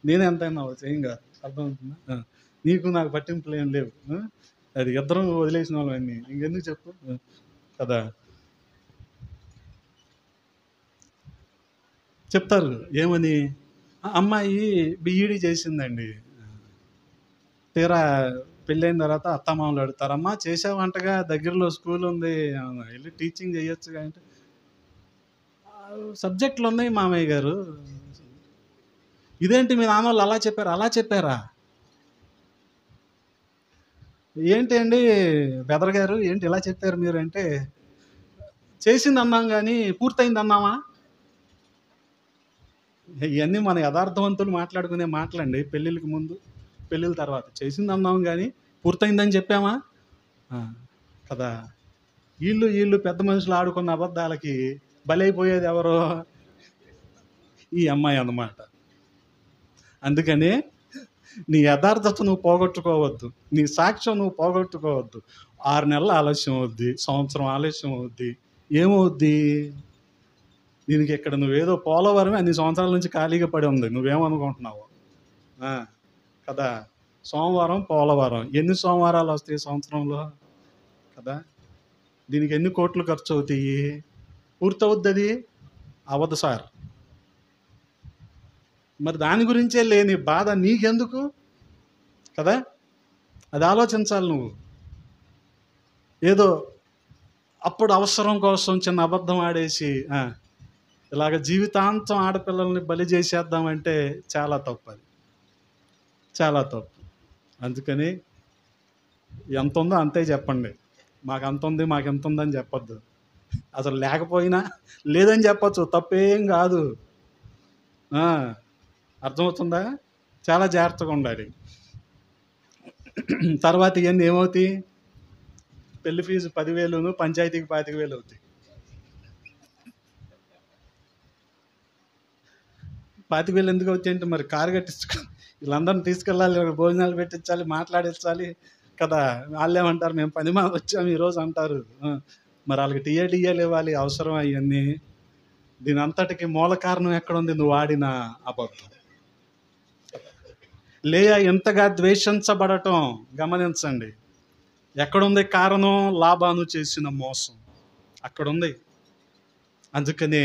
నేను ఎంతైనా నవ్వచ్చు, ఏం కాదు. అర్థమవుతుందా? నీకు నాకు పట్టింపులు ఏం లేవు. అది ఇద్దరం వదిలేసిన వాళ్ళం అన్నీ, ఇంకెందుకు చెప్పు కదా. చెప్తారు ఏమని, అమ్మాయి బిఈడి చేసిందండి, తీరా పెళ్ళైన తర్వాత అత్తమామలు అడుగుతారమ్మా చేసావంటగా, దగ్గరలో స్కూల్ ఉంది, వెళ్ళి టీచింగ్ చేయొచ్చుగా అంటే, సబ్జెక్టులు ఉన్నాయి మామయ్య గారు. ఇదేంటి మీ నాన్న వాళ్ళు అలా చెప్పారా? ఏంటి అండి బెదర్ గారు, ఏంటి ఇలా చెప్పారు మీరు అంటే, చేసింది అన్నాం కానీ పూర్తయింది అన్నామా? ఇవన్నీ మన యథార్థవంతులు మాట్లాడుకునే మాటలండి. పెళ్ళిళ్ళకి ముందు, పెళ్ళిళ్ళ తర్వాత చేసింది అన్నాం కానీ పూర్తయిందని చెప్పామా? కదా. వీళ్ళు పెద్ద మనుషులు ఆడుకున్న అబద్ధాలకి బలైపోయేది ఎవరో? ఈ అమ్మాయి అన్నమాట. అందుకని నీ యథార్థత నువ్వు పోగొట్టుకోవద్దు, నీ సాక్ష్యం నువ్వు పోగొట్టుకోవద్దు. 6 నెలలు ఆలస్యం అవుద్ది, సంవత్సరం ఆలస్యం అవుద్ది, ఏమవుద్ది? దీనికి ఇక్కడ నువ్వేదో పోలవరమే అన్ని సంవత్సరాల నుంచి ఖాళీగా పడి ఉంది, నువ్వేమనుకుంటున్నావు? కదా, సోమవారం పోలవరం ఎన్ని సోమవారాలు వస్తాయి సంవత్సరంలో? కదా, దీనికి ఎన్ని కోట్లు ఖర్చు అవుతాయి? పూర్తవుద్ది అది? అవ్వదు సార్. మరి దాని గురించే లేని బాధ నీకెందుకు? కదా, అది ఆలోచించాలి నువ్వు. ఏదో అప్పుడు అవసరం కోసం చిన్న అబద్ధం ఆడేసి ఇలాగ జీవితాంతం ఆడపిల్లల్ని బలి చేసేద్దామంటే చాలా తప్పు, అది చాలా తప్పు. అందుకని ఎంత ఉందో అంతే చెప్పండి. మాకు అంత ఉంది, మాకు ఎంత ఉందని చెప్పొద్దు. అసలు లేకపోయినా లేదని చెప్పచ్చు, తప్పేం కాదు. అర్థమవుతుందా? చాలా జాగ్రత్తగా ఉండాలి. తర్వాత ఇవన్నీ ఏమవుతాయి? పెళ్లి ఫీజు 10,000, పంచాయతీకి 25,000 అవుతాయి. 25,000 ఎందుకు అవుతాయి అంటే మరి కారు కట్టించుకో, వీళ్ళందరిని తీసుకెళ్ళాలి, భోజనాలు పెట్టించాలి, మాట్లాడించాలి కదా. వాళ్ళేమంటారు, మేము పని మా వచ్చాము ఈరోజు అంటారు. మరి వాళ్ళకి టీఏలు ఇవ్వాలి, అవసరం అవన్నీ. దీని అంతటికి మూల కారణం ఎక్కడుంది? నువ్వు ఆడిన అబద్ధం. లేయా ఎంతగా ద్వేషించబడటం గమనించండి. ఎక్కడుంది కారణం? లాబాను చేసిన మోసం అక్కడుంది. అందుకనే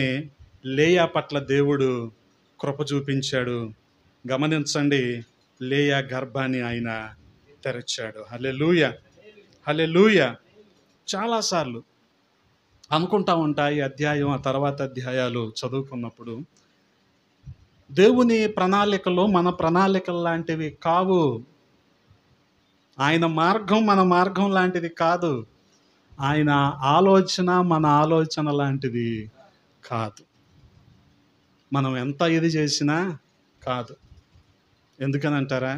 లేయా పట్ల దేవుడు కృప చూపించాడు. గమనించండి, లేయా గర్భాన్ని ఆయన తెరచాడు. హల్లెలూయా, హల్లెలూయా. చాలాసార్లు అనుకుంటా ఉంటా ఈ అధ్యాయం, ఆ తర్వాత అధ్యాయాలు చదువుకున్నప్పుడు, దేవుని ప్రణాళికలు మన ప్రణాళికలు లాంటివి కావు. ఆయన మార్గం మన మార్గం లాంటిది కాదు. ఆయన ఆలోచన మన ఆలోచన లాంటిది కాదు. మనం ఎంత ఇది చేసినా కాదు. ఎందుకని అంటారా?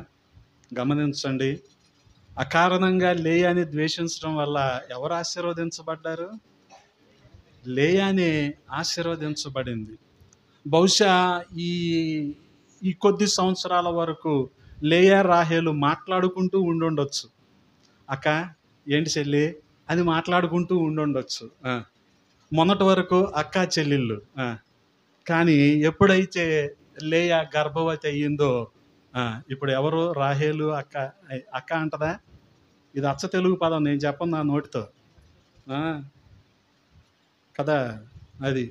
గమనించండి, అకారణంగా లేయాని ద్వేషించడం వల్ల ఎవరు ఆశీర్వదించబడ్డారు? లేయాని ఆశీర్వదించబడింది. బహుశా ఈ కొద్ది సంవత్సరాల వరకు లేయా రాహేలు మాట్లాడుకుంటూ ఉండుండొచ్చు. అక్క ఏంటి చెల్లి అని మాట్లాడుకుంటూ ఉండుండొచ్చు మొన్నటి వరకు, అక్క చెల్లెళ్ళు. కానీ ఎప్పుడైతే లేయా గర్భవతి అయ్యిందో, ఇప్పుడు ఎవరు? రాహేలు అక్క. అక్క అంటదా? ఇది అచ్చ తెలుగు పదం, నేను చెప్పను నా నోటితో కదా. అది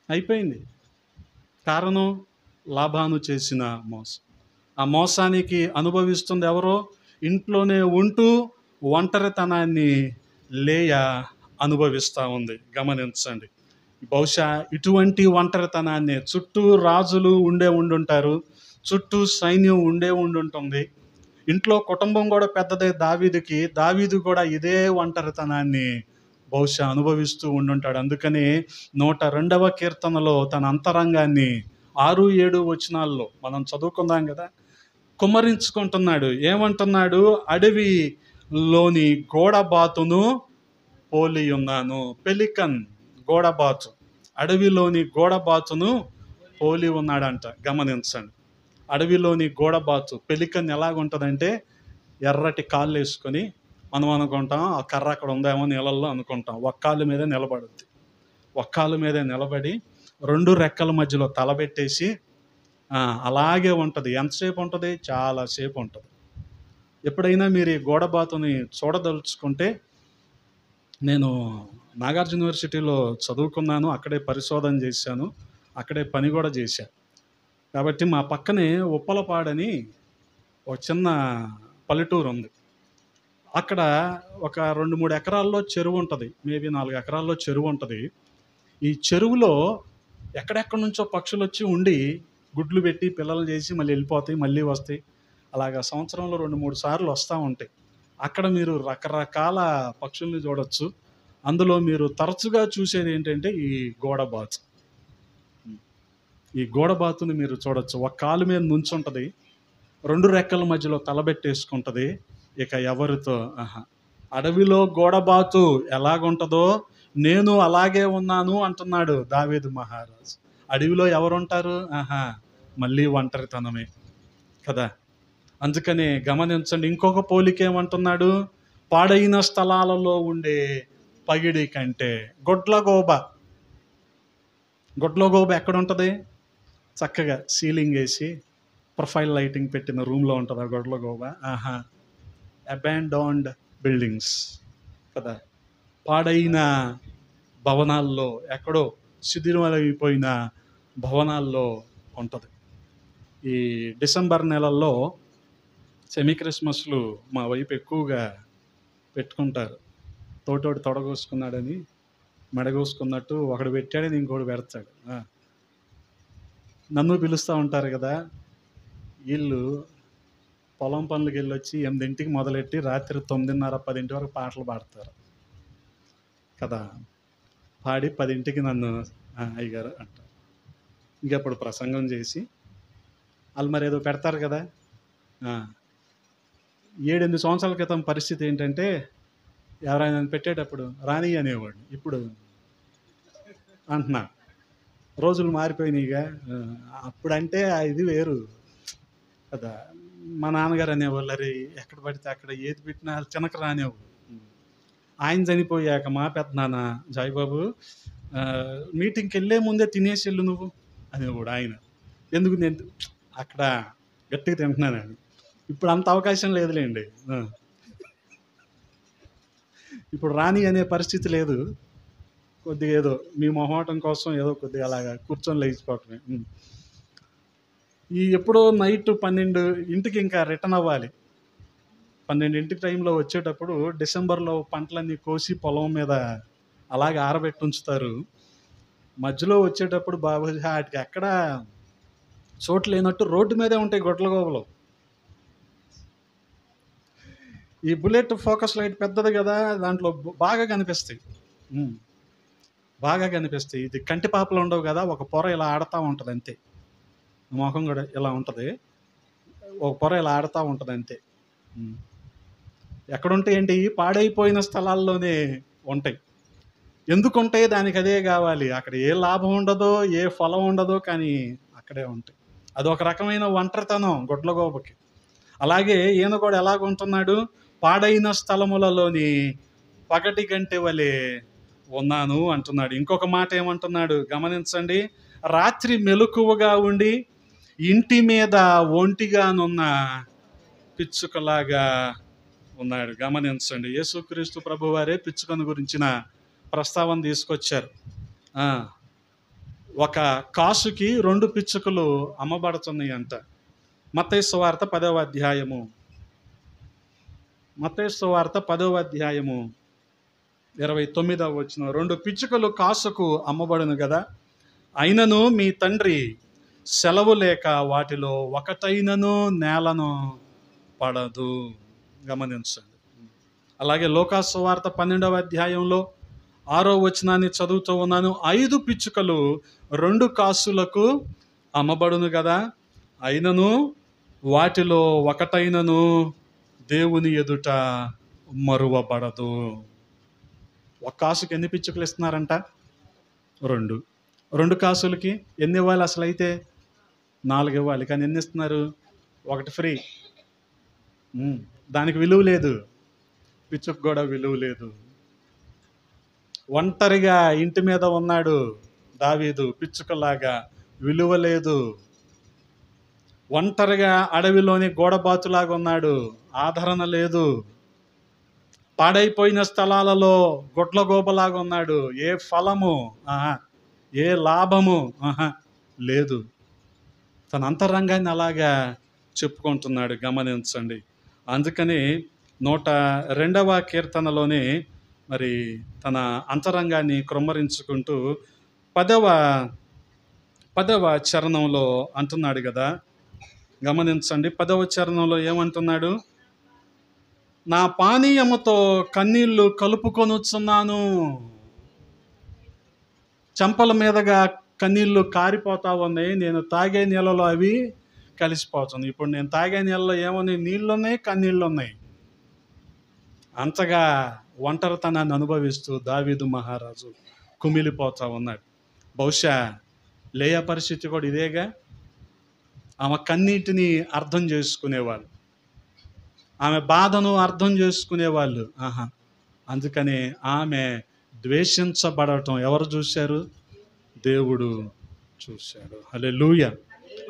అయిపోయింది. కారణం లాబాను చేసిన మోసం. ఆ మోసానికి అనుభవిస్తుంది ఎవరో? ఇంట్లోనే ఉంటూ ఒంటరితనాన్ని లేయా అనుభవిస్తూ ఉంది. గమనించండి, బహుశా ఇటువంటి ఒంటరితనాన్ని, చుట్టూ రాజులు ఉండుంటారు, చుట్టూ సైన్యం ఉండుంటుంది, ఇంట్లో కుటుంబం కూడా పెద్దదే దావీదుకి. దావీదు కూడా ఇదే ఒంటరితనాన్ని బహుశా అనుభవిస్తూ ఉండుంటాడు. అందుకని 102వ కీర్తనలో తన అంతరంగాన్ని 6-7 వచనాల్లో మనం చదువుకుందాం కదా, కుమ్మరించుకుంటున్నాడు. ఏమంటున్నాడు? అడవిలోని గోడబాతును పోలి ఉన్నాను. పెలికన్, గోడబాతు, అడవిలోని గోడబాతును పోలి ఉన్నాడంట. గమనించండి, అడవిలోని గోడబాతు పెలికన్ ఎలాగుంటుందంటే, ఎర్రటి కాళ్ళు వేసుకొని, మనం అనుకుంటాం ఆ కర్ర అక్కడ ఉందేమో నీళ్ళల్లో అనుకుంటాం. ఒక్కాళ్ళ మీద నిలబడుద్ది. ఒక్కాళ్ళ మీద నిలబడి 2 రెక్కల మధ్యలో తలబెట్టేసి అలాగే ఉంటుంది. ఎంతసేపు ఉంటుంది? చాలాసేపు ఉంటుంది. ఎప్పుడైనా మీరు ఈ గోడబాతుని చూడదలుచుకుంటే, నేను నాగార్జున యూనివర్సిటీలో చదువుకున్నాను, అక్కడే పరిశోధన చేశాను, అక్కడే పని కూడా చేశాను. కాబట్టి మా పక్కనే ఉప్పలపాడని ఒక చిన్న పల్లెటూరు ఉంది. అక్కడ ఒక 2-3 ఎకరాల్లో చెరువు ఉంటుంది, మేబీ 4 ఎకరాల్లో చెరువు ఉంటుంది. ఈ చెరువులో ఎక్కడెక్కడి నుంచో పక్షులు వచ్చి ఉండి గుడ్లు పెట్టి పిల్లలు చేసి మళ్ళీ వెళ్ళిపోతాయి, మళ్ళీ వస్తాయి. అలాగా సంవత్సరంలో 2-3 సార్లు వస్తూ ఉంటాయి. అక్కడ మీరు రకరకాల పక్షుల్ని చూడొచ్చు. అందులో మీరు తరచుగా చూసేది ఏంటంటే ఈ గోడబాతు. ఈ గోడబాతుని మీరు చూడొచ్చు. ఒక కాలు మీద నుంచుంటుంది, 2 రెక్కల మధ్యలో తలబెట్టేసుకుంటుంది. ఇక ఎవరితో అడవిలో గోడబాతు ఎలాగుంటుందో నేను అలాగే ఉన్నాను అంటున్నాడు దావీదు మహారాజు. అడవిలో ఎవరుంటారు? మళ్ళీ ఒంటరితనమే కదా. అందుకనే గమనించండి, ఇంకొక పోలిక ఏమంటున్నాడు? పాడైన స్థలాలలో ఉండే పగిడి కంటే గొడ్లగోబ ఎక్కడ ఉంటుంది? చక్కగా సీలింగ్ వేసి ప్రొఫైల్ లైటింగ్ పెట్టిన రూమ్లో ఉంటుంది ఆ గొడ్లగోబ. అబాండాన్డ్ బిల్డింగ్స్ కదా, పాడైన భవనాల్లో, ఎక్కడో శిథిలమైపోయిన భవనాల్లో ఉంటుంది. ఈ డిసెంబర్ నెలల్లో సెమీ క్రిస్మస్లు మా వైపు ఎక్కువగా పెట్టుకుంటారు. తోటోడు తొడగోసుకున్నాడని, మెడగోసుకున్నట్టు ఒకడు పెట్టాడని ఇంకోటి పెడతాడు. నన్ను పిలుస్తూ ఉంటారు కదా. వీళ్ళు పొలం పనులకి వెళ్ళొచ్చి 8ంటికి మొదలెట్టి రాత్రి 9:30, 10 వరకు పాటలు పాడతారు కదా. పాడి 10ంటికి నన్ను అయ్యగారు అంటారు. ఇంకప్పుడు ప్రసంగం చేసి వాళ్ళు మరి ఏదో పెడతారు కదా. 7-8 సంవత్సరాల క్రితం పరిస్థితి ఏంటంటే, ఎవరైనా పెట్టేటప్పుడు రాని అనేవాడు. ఇప్పుడు అంటున్నా, రోజులు మారిపోయినాయిగా. అప్పుడంటే ఇది వేరు కదా. మా నాన్నగారు అనేవాళ్ళు, అరే ఎక్కడ పడితే అక్కడ ఏది పెట్టినా చినక రానేవాడు. ఆయన చనిపోయాక మా పెద్దనాన్న జాయిబాబు, మీటింగ్కి వెళ్ళే ముందే తినేసి వెళ్ళు నువ్వు అనేవాడు ఆయన. ఎందుకు? నేను అక్కడ గట్టిగా తింటున్నానని. ఇప్పుడు అంత అవకాశం లేదులేండి. ఇప్పుడు రాని అనే పరిస్థితి లేదు. కొద్దిగా ఏదో మీ మొహమాటం కోసం ఏదో కొద్దిగా అలాగా కూర్చొని లేచిపోవటమే. ఈ ఎప్పుడో నైట్ 12 ఇంకా రిటర్న్ అవ్వాలి. 12 టైంలో వచ్చేటప్పుడు డిసెంబర్లో పంటలన్నీ కోసి పొలం మీద అలాగే ఆరబెట్టి ఉంచుతారు. మధ్యలో వచ్చేటప్పుడు బాబు వాటికి ఎక్కడ చోటు లేనట్టు రోడ్డు మీదే ఉంటాయి గొడ్లగోబలు. ఈ బుల్లెట్ ఫోకస్ లైట్ పెద్దది కదా, దాంట్లో బాగా కనిపిస్తాయి. ఇది కంటి పాపలు ఉండవు కదా, ఒక పొర ఇలా ఆడుతూ ఉంటుంది అంతే. మొహం కూడా ఇలా ఉంటుంది, ఒక పొర ఇలా ఆడుతూ ఉంటుంది అంతే. ఎక్కడుంటాయి ఏంటి? పాడైపోయిన స్థలాల్లోనే ఉంటాయి. ఎందుకుంటాయి? దానికి అదే కావాలి. అక్కడ ఏ లాభం ఉండదో, ఏ ఫలం ఉండదో, కానీ అక్కడే ఉంటాయి. అదొక రకమైన ఒంటరితనం గొడ్లగోబకి. అలాగే ఈయన కూడా ఎలాగుంటున్నాడు? పాడైన స్థలములలోని పగటి గంటె వలె ఉన్నాను అంటున్నాడు. ఇంకొక మాట ఏమంటున్నాడు గమనించండి. రాత్రి మెలకువగా ఉండి ఇంటి మీద ఒంటిగానున్న పిచ్చుకలాగా ఉన్నాడు. గమనించండి, యేసుక్రీస్తు ప్రభువారే పిచ్చుకను గురించిన ప్రస్తావన తీసుకొచ్చారు. ఒక కాసుకి 2 పిచ్చుకలు అమ్మబడుతున్నాయి అంట. మత్తయి సువార్త 10వ అధ్యాయము 29వ వచనం. 2 పిచ్చుకలు కాసుకు అమ్మబడును కదా, అయినను మీ తండ్రి సెలవు లేక వాటిలో ఒకటైనను నేలను పడదు. గమనించండి. అలాగే లూకా సువార్త 12వ అధ్యాయంలో 6వ వచనాన్ని చదువుతూ ఉన్నాను. 5 పిచ్చుకలు 2 కాసులకు అమ్మబడును కదా, అయినను వాటిలో ఒకటైనను దేవుని ఎదుట మరువబడదు. ఒక కాసుకి ఎన్ని పిచ్చుకలు ఇస్తున్నారంట? 2 కాసులకి ఎన్ని ఇవ్వాలి? అసలు అయితే 4 ఇవ్వాలి, కానీ ఎన్ని ఇస్తున్నారు? 1 ఫ్రీ. దానికి విలువ లేదు, పిచ్చుకు కూడా విలువ లేదు. ఒంటరిగా ఇంటి మీద ఉన్నాడు దావీదు, పిచ్చుకలాగా విలువ లేదు. ఒంటరిగా అడవిలోని గోడబాతులాగా ఉన్నాడు, ఆదరణ లేదు. పాడైపోయిన స్థలాలలో గొడ్లగోబలాగా ఉన్నాడు, ఏ ఫలము, ఏ లాభము లేదు. తన అంతరంగాన్ని అలాగా చెప్పుకుంటున్నాడు. గమనించండి. అందుకని 102వ కీర్తనలోనే మరి తన అంతరంగాన్ని క్రొమ్మరించుకుంటూ 10వ చరణంలో అంటున్నాడు కదా. గమనించండి, 10వ చరణంలో ఏమంటున్నాడు? నా పానీయముతో కన్నీళ్లు కలుపుకొనుచున్నాను. చెంపల మీదగా కన్నీళ్లు కారిపోతా ఉన్నాయి. నేను తాగే నీళ్ళలో అవి కలిసిపోతుంది. ఇప్పుడు నేను తాగే నీళ్ళలో ఏమని? నీళ్ళు ఉన్నాయి, కన్నీళ్ళు ఉన్నాయి. అంతగా ఒంటరితనాన్ని అనుభవిస్తూ దావీదు మహారాజు కుమిలిపోతా ఉన్నాడు. బహుశా లేయా పరిస్థితి కూడా ఇదేగా. ఆమె కన్నీటిని అర్థం చేసుకునేవాళ్ళు, ఆమె బాధను అర్థం చేసుకునేవాళ్ళు. అందుకనే ఆమె ద్వేషించబడటం ఎవరు చూశారు? దేవుడు చూశాడు. హల్లెలూయా.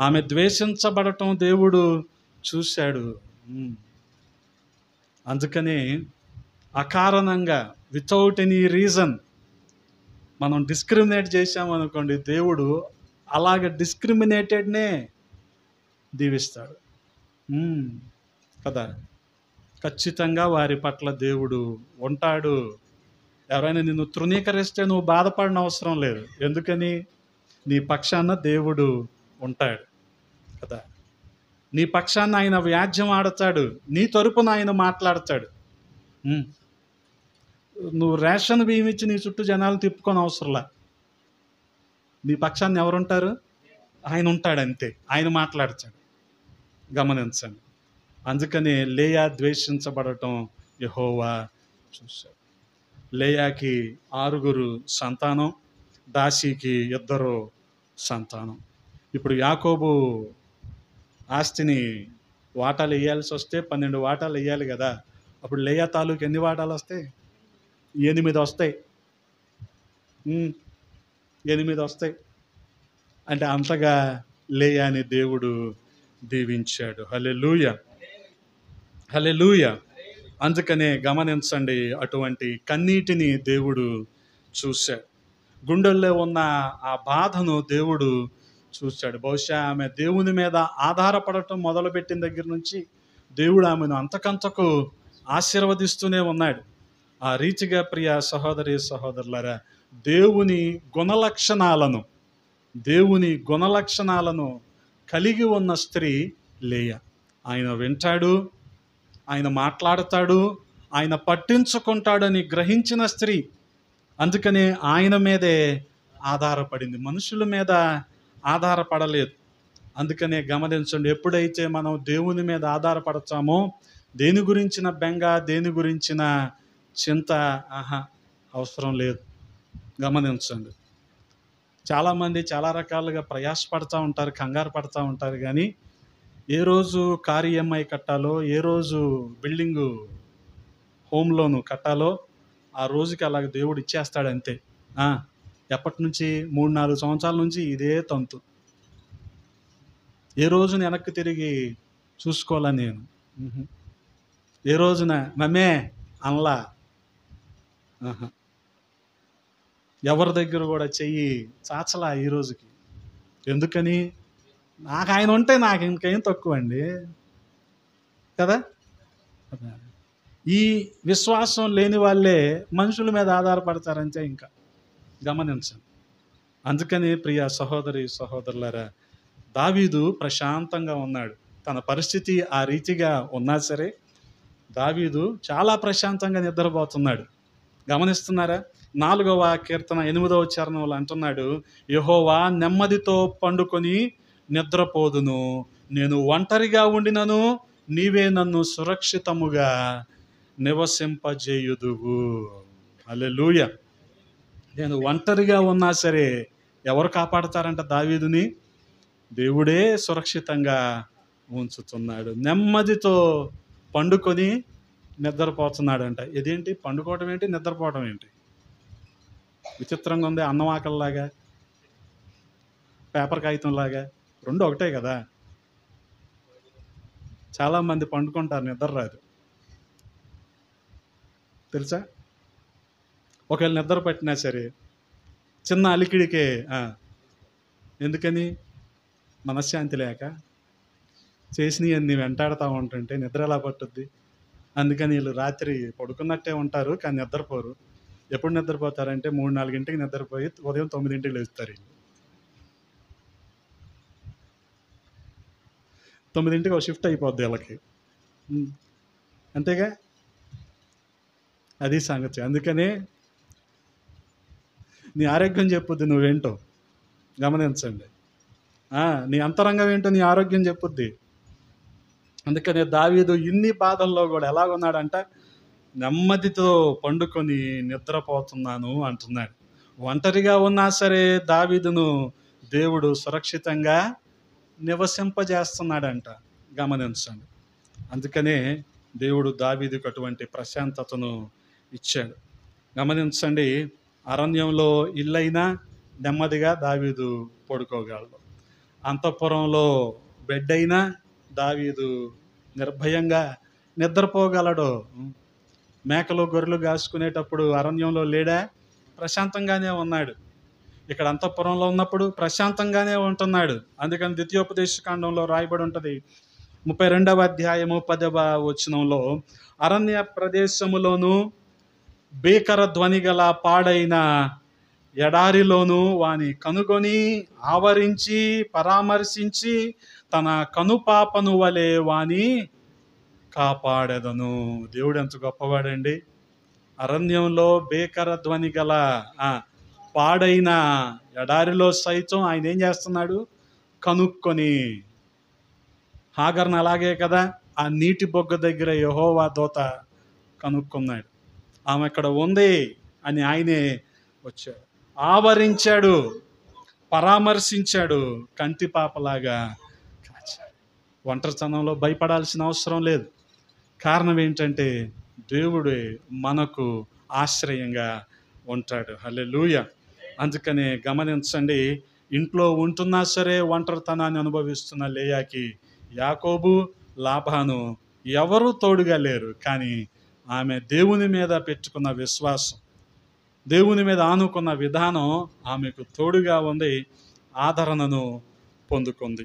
ఆమె ద్వేషించబడటం దేవుడు చూశాడు. అందుకనే అకారణంగా, వితౌట్ ఎనీ రీజన్ మనం డిస్క్రిమినేట్ చేశామనుకోండి, దేవుడు అలాగ డిస్క్రిమినేటెడ్నే దీవిస్తాడు కదా. ఖచ్చితంగా వారి పట్ల దేవుడు ఉంటాడు. ఎవరైనా నిన్ను తృణీకరిస్తే నువ్వు బాధపడిన అవసరం లేదు. ఎందుకని? నీ పక్షాన దేవుడు ఉంటాడు కదా. నీ పక్షాన ఆయన వ్యాజ్యం ఆడతాడు, నీ తరపున ఆయన మాట్లాడతాడు. నువ్వు రేషన్ బియ్యం ఇచ్చి నీ చుట్టూ జనాలు తిప్పుకొని అవసరంలా. నీ పక్షాన్ని ఎవరుంటారు? ఆయన ఉంటాడు, అంతే. ఆయన మాట్లాడతాడు. గమనించండి. అందుకని లేయా ద్వేషించబడటం యెహోవా చూశాడు. లేయాకి 6 సంతానం, దాసీకి 2 సంతానం. ఇప్పుడు యాకోబు ఆస్తిని వాటాలు వేయాల్సి వస్తే 12 వాటాలు వేయాలి కదా. అప్పుడు లేయా తాలూకు ఎన్ని వాటాలు వస్తాయి? 8 వస్తాయి. 8 వస్తాయి. అంటే అంతగా లేయాని దేవుడు దీవించాడు. హల్లెలూయా, హల్లెలూయా. అందుకనే గమనించండి, అటువంటి కన్నీటిని దేవుడు చూశాడు. గుండెల్లో ఉన్న ఆ బాధను దేవుడు చూశాడు. బహుశా ఆమె దేవుని మీద ఆధారపడటం మొదలుపెట్టిన దగ్గర నుంచి దేవుడు ఆమెను అంతకంతకు ఆశీర్వదిస్తూనే ఉన్నాడు. ఆ రీతిగా ప్రియ సహోదరి సహోదరులారా, దేవుని గుణలక్షణాలను కలిగి ఉన్న స్త్రీ లేయా. ఆయన వింటాడు, ఆయన మాట్లాడతాడు, ఆయన పట్టించుకుంటాడని గ్రహించిన స్త్రీ. అందుకనే ఆయన మీదే ఆధారపడింది, మనుషుల మీద ఆధారపడలేదు. అందుకనే గమనించండి, ఎప్పుడైతే మనం దేవుని మీద ఆధారపడతామో దేని గురించిన బెంగ, దేని గురించిన చింత అవసరం లేదు. గమనించండి. చాలామంది చాలా రకాలుగా ప్రయాసపడుతూ ఉంటారు, కంగారు పడుతూ ఉంటారు. కానీ ఏ రోజు కారు ఈఎంఐ కట్టాలో, ఏ రోజు బిల్డింగు హోమ్ లోను కట్టాలో ఆ రోజుకి అలాగ దేవుడు ఇచ్చేస్తాడు, అంతే. ఎప్పటి నుంచి? 3-4 సంవత్సరాల నుంచి ఇదే తంతు. ఏ రోజున వెనక్కి తిరిగి చూసుకోవాలా నేను? ఏ రోజున మమ్మే అనలా. ఎవరి దగ్గర కూడా చెయ్యి చాచలా ఈ రోజుకి. ఎందుకని? నాకు ఆయన ఉంటే నాకు ఇంకేం తక్కువ అండి కదా. ఈ విశ్వాసం లేని వాళ్ళే మనుషుల మీద ఆధారపడతారంటే ఇంకా గమనించండి. అందుకని ప్రియ సహోదరి సహోదరులారా, దావీదు ప్రశాంతంగా ఉన్నాడు. తన పరిస్థితి ఆ రీతిగా ఉన్నా సరే దావీదు చాలా ప్రశాంతంగా నిద్రపోతున్నాడు. గమనిస్తున్నారా? 4వ కీర్తన 8వ చరణంలో అంటున్నాడు, యెహోవా నెమ్మదితో పండుకొని నిద్రపోదును, నేను ఒంటరిగా ఉండినను నీవే నన్ను సురక్షితముగా నివసింపజేయుదువు. హల్లెలూయా. నేను ఒంటరిగా ఉన్నా సరే ఎవరు కాపాడతారంట దావీదుని? దేవుడే సురక్షితంగా ఉంచుతున్నాడు. నెమ్మదితో పండుకొని నిద్రపోతున్నాడంట. ఇదేంటి? పండుకోవడం ఏంటి, నిద్రపోవడం ఏంటి? విచిత్రంగా ఉంది. అన్నం ఆకలిలాగా, పేపర్ కాగితంలాగా, రెండు ఒకటే కదా. చాలామంది పండుకుంటారు, నిద్ర రాదు, తెలుసా? ఒకవేళ నిద్ర పట్టినా సరే చిన్న అలికిడికే. ఎందుకని? మనశ్శాంతి లేక, చేసినవన్నీ వెంటాడుతూ ఉంటుంటే నిద్ర ఎలా పట్టుద్ది? అందుకని వీళ్ళు రాత్రి పడుకున్నట్టే ఉంటారు, కానీ నిద్రపోరు. ఎప్పుడు నిద్రపోతారంటే 3-4 నిద్రపోయి ఉదయం 9 లేస్తారు. 9 ఒక షిఫ్ట్ అయిపోద్ది వీళ్ళకి, అంతేగా. అది సంగతి. అందుకనే నీ ఆరోగ్యం చెప్పుద్ది నువ్వేంటో. గమనించండి. నీ అంతరంగం ఏంటో నీ ఆరోగ్యం చెప్పుద్ది. అందుకనే దావీదు ఇన్ని బాధల్లో కూడా ఎలాగున్నాడంట? నెమ్మదితో పండుకొని నిద్రపోతున్నాను అంటున్నాడు. ఒంటరిగా ఉన్నా సరే దావీదును దేవుడు సురక్షితంగా నివసింపజేస్తున్నాడంట. గమనించండి. అందుకనే దేవుడు దావీదుకు అటువంటి ప్రశాంతతను ఇచ్చాడు. గమనించండి, అరణ్యంలో ఇల్లైనా నెమ్మదిగా దావీదు పడుకోగలడు. అంతఃపురంలో బెడ్ అయినా దావీదు నిర్భయంగా నిద్రపోగలడు. మేకలు గొర్రెలు కాసుకునేటప్పుడు అరణ్యంలో లేడా? ప్రశాంతంగానే ఉన్నాడు. ఇక్కడ అంతఃపురంలో ఉన్నప్పుడు ప్రశాంతంగానే ఉంటున్నాడు. అందుకని ద్వితీయోపదేశకాండంలో రాయబడి ఉంటుంది, 32వ అధ్యాయము 10వ వచనంలో, అరణ్య ప్రదేశములోను భీకర ధ్వని గల పాడైన ఎడారిలోను వాని కనుగొని ఆవరించి పరామర్శించి తన కనుపాపను వలె వాని కాపాడెదను. దేవుడు ఎంత గొప్పవాడండి. అరణ్యంలో భీకర ధ్వని గల పాడైన ఎడారిలో సైతం ఆయన ఏం చేస్తున్నాడు? కనుక్కొని. హాగర్ను అలాగే కదా, ఆ నీటి బొగ్గ దగ్గర యెహోవా దూత కనుక్కున్నాడు. ఆమె అక్కడ ఉంది అని ఆయనే వచ్చాడు, ఆవరించాడు, పరామర్శించాడు, కంటి పాపలాగా కాచాడు. ఒంటరితనంలో భయపడాల్సిన అవసరం లేదు. కారణం ఏంటంటే దేవుడే మనకు ఆశ్రయంగా ఉంటాడు. హల్లెలూయా. అందుకనే గమనించండి, ఇంట్లో ఉంటున్నా సరే ఒంటరితనాన్ని అనుభవిస్తున్న లేయాకి యాకోబు, లాబాను ఎవరూ తోడుగా లేరు. కానీ ఆమె దేవుని మీద పెట్టుకున్న విశ్వాసం, దేవుని మీద ఆనుకున్న విధానం ఆమెకు తోడుగా ఉంది, ఆదరణను పొందుకుంది.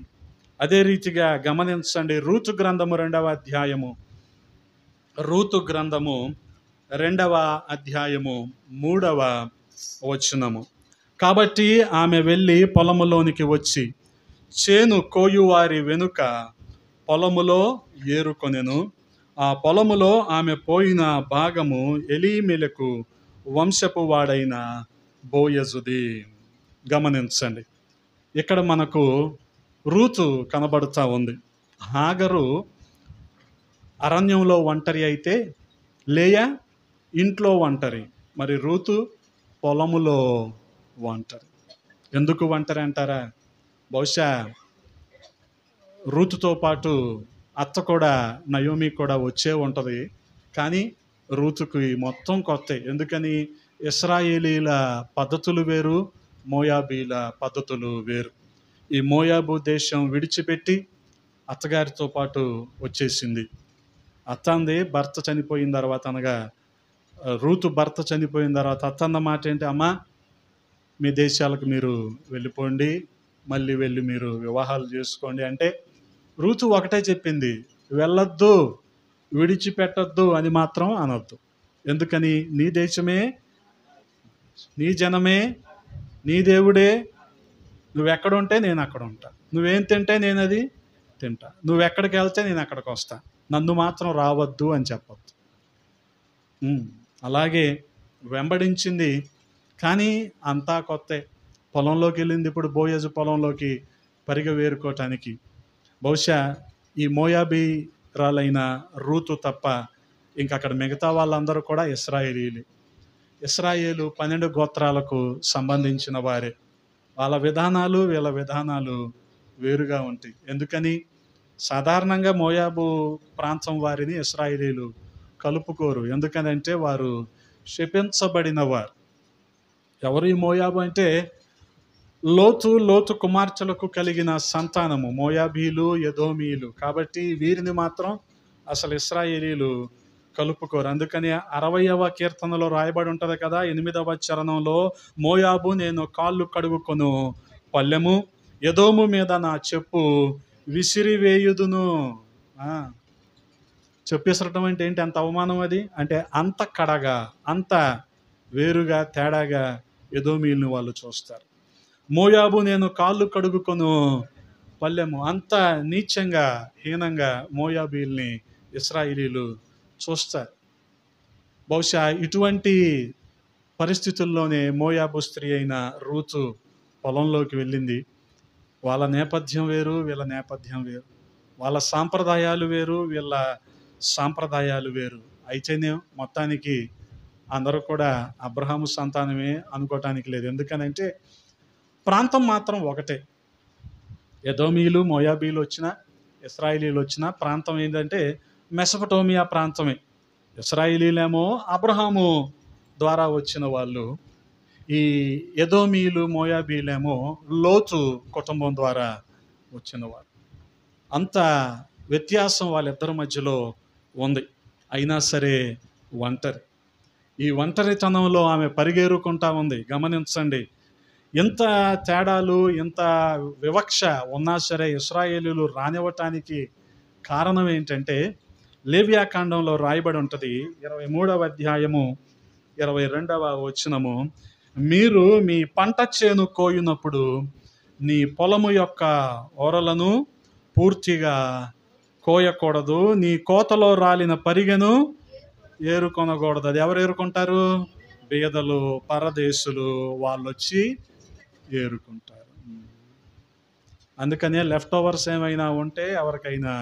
అదే రీతిగా గమనించండి, రూతు గ్రంథము 2వ అధ్యాయము, రూతు గ్రంథము 2వ అధ్యాయము 3వ వచనము. కాబట్టి ఆమె వెళ్ళి పొలములోనికి వచ్చి చేను కోయువారి వెనుక పొలములో ఏరుకొనెను. ఆ పొలములో ఆమె పోయిన భాగము ఎలీమెలకు వంశపు వాడైన బోయజుది. గమనించండి, ఇక్కడ మనకు రూతు కనబడుతూ ఉంది. హాగరు అరణ్యంలో ఒంటరి అయితే లేయా ఇంట్లో ఒంటరి. మరి రూతు పొలములో ఒంటరి. ఎందుకు ఒంటరి అంటారా? బహుశా రూతుతో పాటు అత్త కూడా, నయోమి కూడా వచ్చే ఉంటుంది. కానీ రూతుకి మొత్తం కొత్త. ఎందుకని? ఇశ్రాయేలీల పద్ధతులు వేరు, మోయాబీల పద్ధతులు వేరు. ఈ మోయాబు దేశం విడిచిపెట్టి అత్తగారితో పాటు వచ్చేసింది. అత్త అంది భర్త చనిపోయిన తర్వాత, అనగా రూతు భర్త చనిపోయిన తర్వాత అత్త అన్న మాట ఏంటి? అమ్మా, మీ దేశాలకు మీరు వెళ్ళిపోండి, మళ్ళీ వెళ్ళి మీరు వివాహాలు చేసుకోండి అంటే రూతు ఒకటే చెప్పింది, వెళ్ళొద్దు, విడిచిపెట్టొద్దు అని మాత్రం అనొద్దు. ఎందుకని? నీ దేశమే, నీ జనమే, నీ దేవుడే. నువ్వెక్కడుంటే నేను అక్కడ ఉంటా, నువ్వేం తింటే నేను అది తింటా, నువ్వెక్కడికి వెళ్తే నేను అక్కడికి వస్తా, నన్ను మాత్రం రావద్దు అని చెప్పొద్దు. అలాగే వెంబడించింది, కానీ అంతా కొత్తే. పొలంలోకి వెళ్ళింది. ఇప్పుడు బోయజు పొలంలోకి పరిగె వేరుకోవటానికి. బహుశా ఈ మోయాబీ రాలైన రూతు తప్ప ఇంకా అక్కడ మిగతా వాళ్ళందరూ కూడా ఇశ్రాయేలీలే. ఇశ్రాయేలు 12 గోత్రాలకు సంబంధించిన వారే. వాళ్ళ విధానాలు వీళ్ళ విధానాలు వేరుగా ఉంటాయి. ఎందుకని? సాధారణంగా మోయాబు ప్రాంతం వారిని ఇశ్రాయేలీలు కలుపుకోరు. ఎందుకనంటే వారు శపించబడిన వారు. ఎవరు ఈ మోయాబు అంటే? లోతు కుమార్తెలకు కలిగిన సంతానము మోయాబీలు, ఎదోమీలు. కాబట్టి వీరిని మాత్రం అసలు ఇశ్రాయేలీలు కలుపుకోరు. అందుకని 60వ కీర్తనలో రాయబడి ఉంటుంది కదా, 8వ చరణంలో, మోయాబు నేను కాళ్ళు కడుగుకొను పల్లెము, ఎదోము మీద నా చెప్పు విసిరివేయుదును. చెప్పేసరటం అంటే ఏంటి? అంత అవమానం అది. అంటే అంత కడగా, అంత వేరుగా, తేడాగా ఎదోమీల్ని వాళ్ళు చూస్తారు. మోయాబు నేను కాళ్ళు కడుగుకొను పల్లెము, అంత నీచంగా, హీనంగా మోయాబీల్ని ఇశ్రాయేలీలు చూస్తారు. బహుశా ఇటువంటి పరిస్థితుల్లోనే మోయాబు స్త్రీ అయిన రూతు పొలంలోకి వెళ్ళింది. వాళ్ళ నేపథ్యం వేరు, వీళ్ళ నేపథ్యం వేరు. వాళ్ళ సాంప్రదాయాలు వేరు, వీళ్ళ సాంప్రదాయాలు వేరు. అయితేనే మొత్తానికి అందరూ కూడా అబ్రహాము సంతానమే అనుకోవటానికి లేదు. ఎందుకనంటే ప్రాంతం మాత్రం ఒకటే. ఎదోమీలు, మోయాబీలు వచ్చినా, ఇశ్రాయేలీలు వచ్చినా ప్రాంతం ఏంటంటే మెసొపటోమియా ప్రాంతమే. ఇశ్రాయేలీలేమో అబ్రహాము ద్వారా వచ్చిన వాళ్ళు, ఈ ఎదోమీలు, మోయాబీలేమో లోతు కుటుంబం ద్వారా వచ్చిన వాళ్ళు. అంత వ్యత్యాసం వాళ్ళిద్దరి మధ్యలో ఉంది. అయినా సరే ఒంటరి. ఈ ఒంటరితనంలో ఆమె పరిగెరుకుంటా ఉంది. గమనించండి, ఇంత తేడాలు, ఇంత వివక్ష ఉన్నా సరే ఇశ్రాయేలీలు రానివ్వటానికి కారణం ఏంటంటే లేవియాకాండంలో రాయబడి ఉంటుంది, 23వ అధ్యాయము 22వ వచనము, మీరు మీ పంట చేను కోయునప్పుడు నీ పొలము యొక్క ఓరలను పూర్తిగా కోయకూడదు, నీ కోతలో రాలిన పరిగెను ఏరుకొనకూడదు. అది ఎవరు ఏరుకుంటారు? బీదలు, పరదేశులు వాళ్ళు వచ్చి ఏరుకుంటారు. అందుకనే లెఫ్ట్ ఓవర్స్ ఏమైనా ఉంటే ఎవరికైనా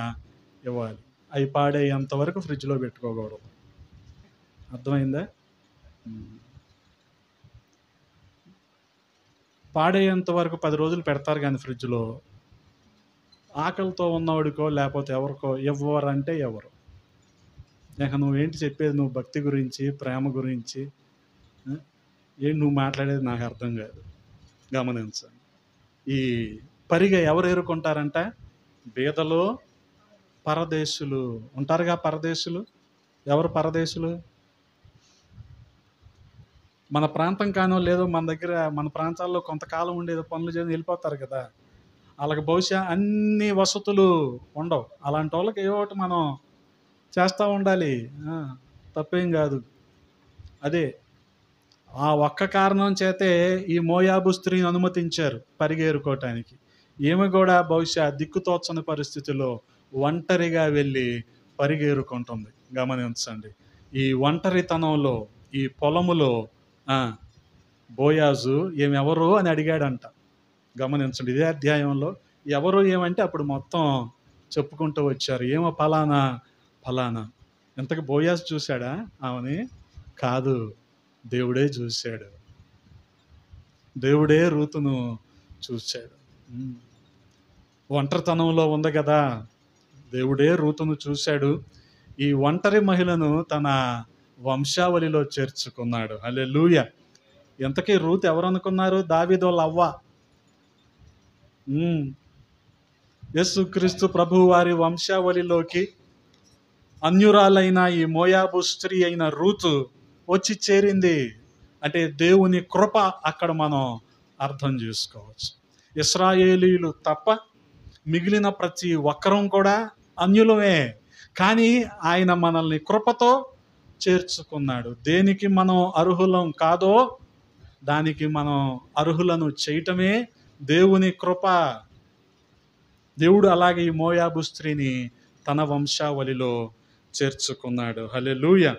ఇవ్వాలి. అవి పాడేంత వరకు ఫ్రిడ్జ్లో పెట్టుకోకూడదు. అర్థమైందా? పాడేంత వరకు 10 రోజులు పెడతారు కానీ ఫ్రిడ్జ్లో. ఆకలితో ఉన్నవాడికో లేకపోతే ఎవరికో ఇవ్వరంటే ఎవరు. ఇక నువ్వేంటి చెప్పేది? నువ్వు భక్తి గురించి, ప్రేమ గురించి ఏంటి నువ్వు మాట్లాడేది? నాకు అర్థం కాదు. గమనించండి, ఈ పరిగె ఎవరు ఏరుకుంటారంట? బీదలు, పరదేశులు ఉంటారుగా. పరదేశులు ఎవరు? పరదేశులు మన ప్రాంతం కానో లేదో మన దగ్గర, మన ప్రాంతాల్లో కొంతకాలం ఉండేది పనులు చేసి వెళ్ళిపోతారు కదా. వాళ్ళకి బహుశా అన్ని వసతులు ఉండవు. అలాంటి వాళ్ళకి ఏవో ఒకటి మనం చేస్తూ ఉండాలి. తప్పేం కాదు. అదే ఆ ఒక్క కారణం చేతే ఈ మోయాబు స్త్రీని అనుమతించారు పరిగేరుకోవటానికి. ఈమె కూడా బహుశా దిక్కుతోచని పరిస్థితిలో ఒంటరిగా వెళ్ళి పరిగేరుకుంటుంది. గమనించండి, ఈ ఒంటరితనంలో, ఈ పొలములో బోయాజు ఏమెవరు అని అడిగాడంట. గమనించండి, ఇదే అధ్యాయంలో ఎవరు ఏమంటే అప్పుడు మొత్తం చెప్పుకుంటూ వచ్చారు. ఏమో ఫలానా ఫలానా. ఇంతకు బోయాజు చూశాడా ఆమెని? కాదు, దేవుడే చూశాడు. దేవుడే రూతును చూశాడు. ఒంటరితనంలో ఉంది కదా, దేవుడే రూతును చూశాడు. ఈ ఒంటరి మహిళను తన వంశావళిలో చేర్చుకున్నాడు. హల్లెలూయా. ఇంతకీ రూతు ఎవరు అనుకున్నారు? దావీదోళ్ళ అవ్వ. యేసుక్రీస్తు ప్రభువు వారి వంశావళిలోకి అన్యురాలైన ఈ మోయాబు స్త్రీ అయిన రూతు వచ్చి చేరింది. అంటే దేవుని కృప అక్కడ మనం అర్థం చేసుకోవచ్చు. ఇశ్రాయేలీలు తప్ప మిగిలిన ప్రతి ఒక్కరం కూడా అన్యులమే. కానీ ఆయన మనల్ని కృపతో చేర్చుకున్నాడు. దేనికి మనం అర్హులం కాదో దానికి మనం అర్హులను చేయటమే దేవుని కృప. దేవుడు అలాగే ఈ మోయాబు స్త్రీని తన వంశావళిలో చేర్చుకున్నాడు. హల్లెలూయా.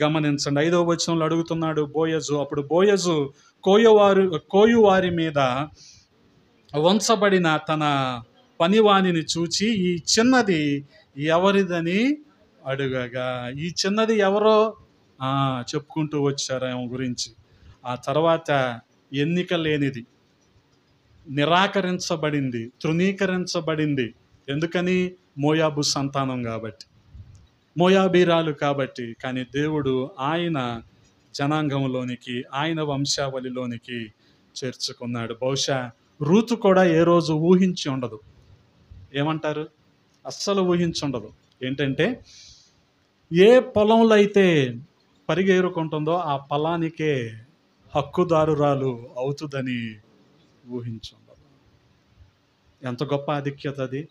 గమనించండి, 5వ వచనంలో అడుగుతున్నాడు బోయజు. అప్పుడు బోయజు కోయువారి మీద వంచబడిన తన పనివానిని చూచి ఈ చిన్నది ఎవరిదని అడుగగా, ఈ చిన్నది ఎవరో చెప్పుకుంటూ వచ్చారు ఆమె గురించి. ఆ తర్వాత ఎన్నిక లేనిది, నిరాకరించబడింది, తృణీకరించబడింది. ఎందుకని? మోయాబు సంతానం కాబట్టి, మోయాబీరాలు కాబట్టి. కానీ దేవుడు ఆయన జనాంగంలోనికి, ఆయన వంశావళిలోనికి చేర్చుకున్నాడు. బహుశా రూతు కూడా ఏ రోజు ఊహించి ఉండదు. ఏమంటారు? అస్సలు ఊహించి ఉండదు. ఏంటంటే ఏ పొలంలో అయితే పరిగేరుకుంటుందో ఆ పొలానికే హక్కుదారురాలు అవుతుందని ఊహించి ఉండదు. ఎంత గొప్ప ఆధిక్యత అది!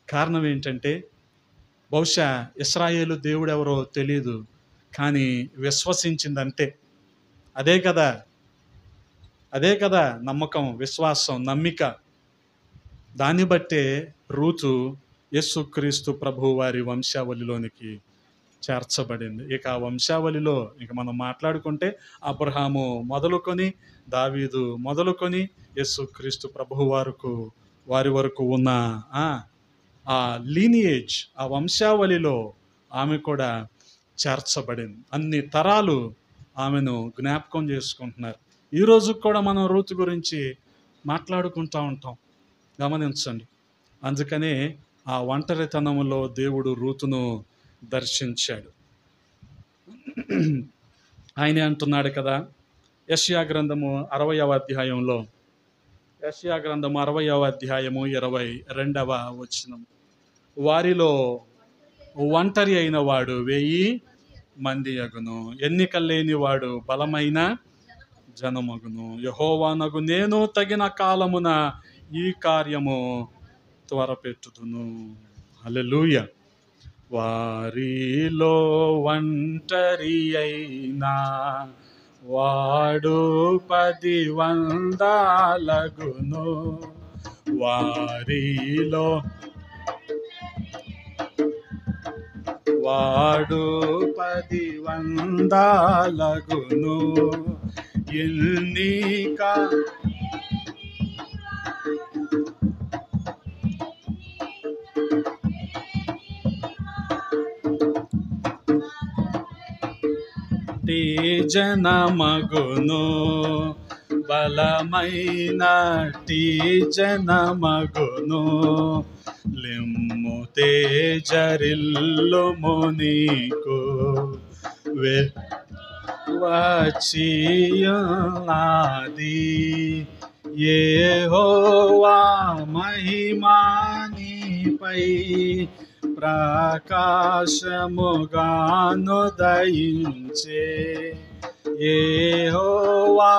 కారణం ఏంటంటే బహుశా ఇశ్రాయేలు దేవుడు ఎవరో తెలియదు, కానీ విశ్వసించిందంటే. అదే కదా నమ్మకం, విశ్వాసం, నమ్మిక. దాన్ని బట్టే రూతు యేసుక్రీస్తు ప్రభువు వారి వంశావళిలోనికి చేర్చబడింది. ఇక ఆ వంశావళిలో ఇక మనం మాట్లాడుకుంటే అబ్రహాము మొదలుకొని, దావీదు మొదలుకొని, యేసుక్రీస్తు ప్రభువు వారి వరకు ఉన్న ఆ లీనియేజ్, ఆ వంశావళిలో ఆమె కూడా చేర్చబడింది. అన్ని తరాలు ఆమెను జ్ఞాపకం చేసుకుంటున్నారు. ఈరోజు కూడా మనం రూతు గురించి మాట్లాడుకుంటూ ఉంటాం. గమనించండి. అందుకనే ఆ ఒంటరితనములో దేవుడు రూతును దర్శించాడు. ఆయనే అంటున్నాడు కదా, యెషయా గ్రంథము 60వ అధ్యాయంలో, యెషయా గ్రంథము 60వ అధ్యాయము 22వ వచనం, వారిలో ఒంటరి అయిన వాడు 1000 మంది అగును, ఎన్నిక లేని వాడు బలమైన జనమగును. యెహోవానగు నేను తగిన కాలమున ఈ కార్యము త్వరపెట్టుదును. హల్లెలూయా. వారిలో ఒంటరి అయినా వాడు 10 వందలగును. వారిలో వాడు 10 వందలగును. ఎన్నిక జనమగును, బలమైనటి జనమగును. లిమ్ము తేజరిల్లుము నీకు వచ్చియున్నది. యెహోవా మహిమా నీపై ప్రకాశముగాను దయించే. యెహోవా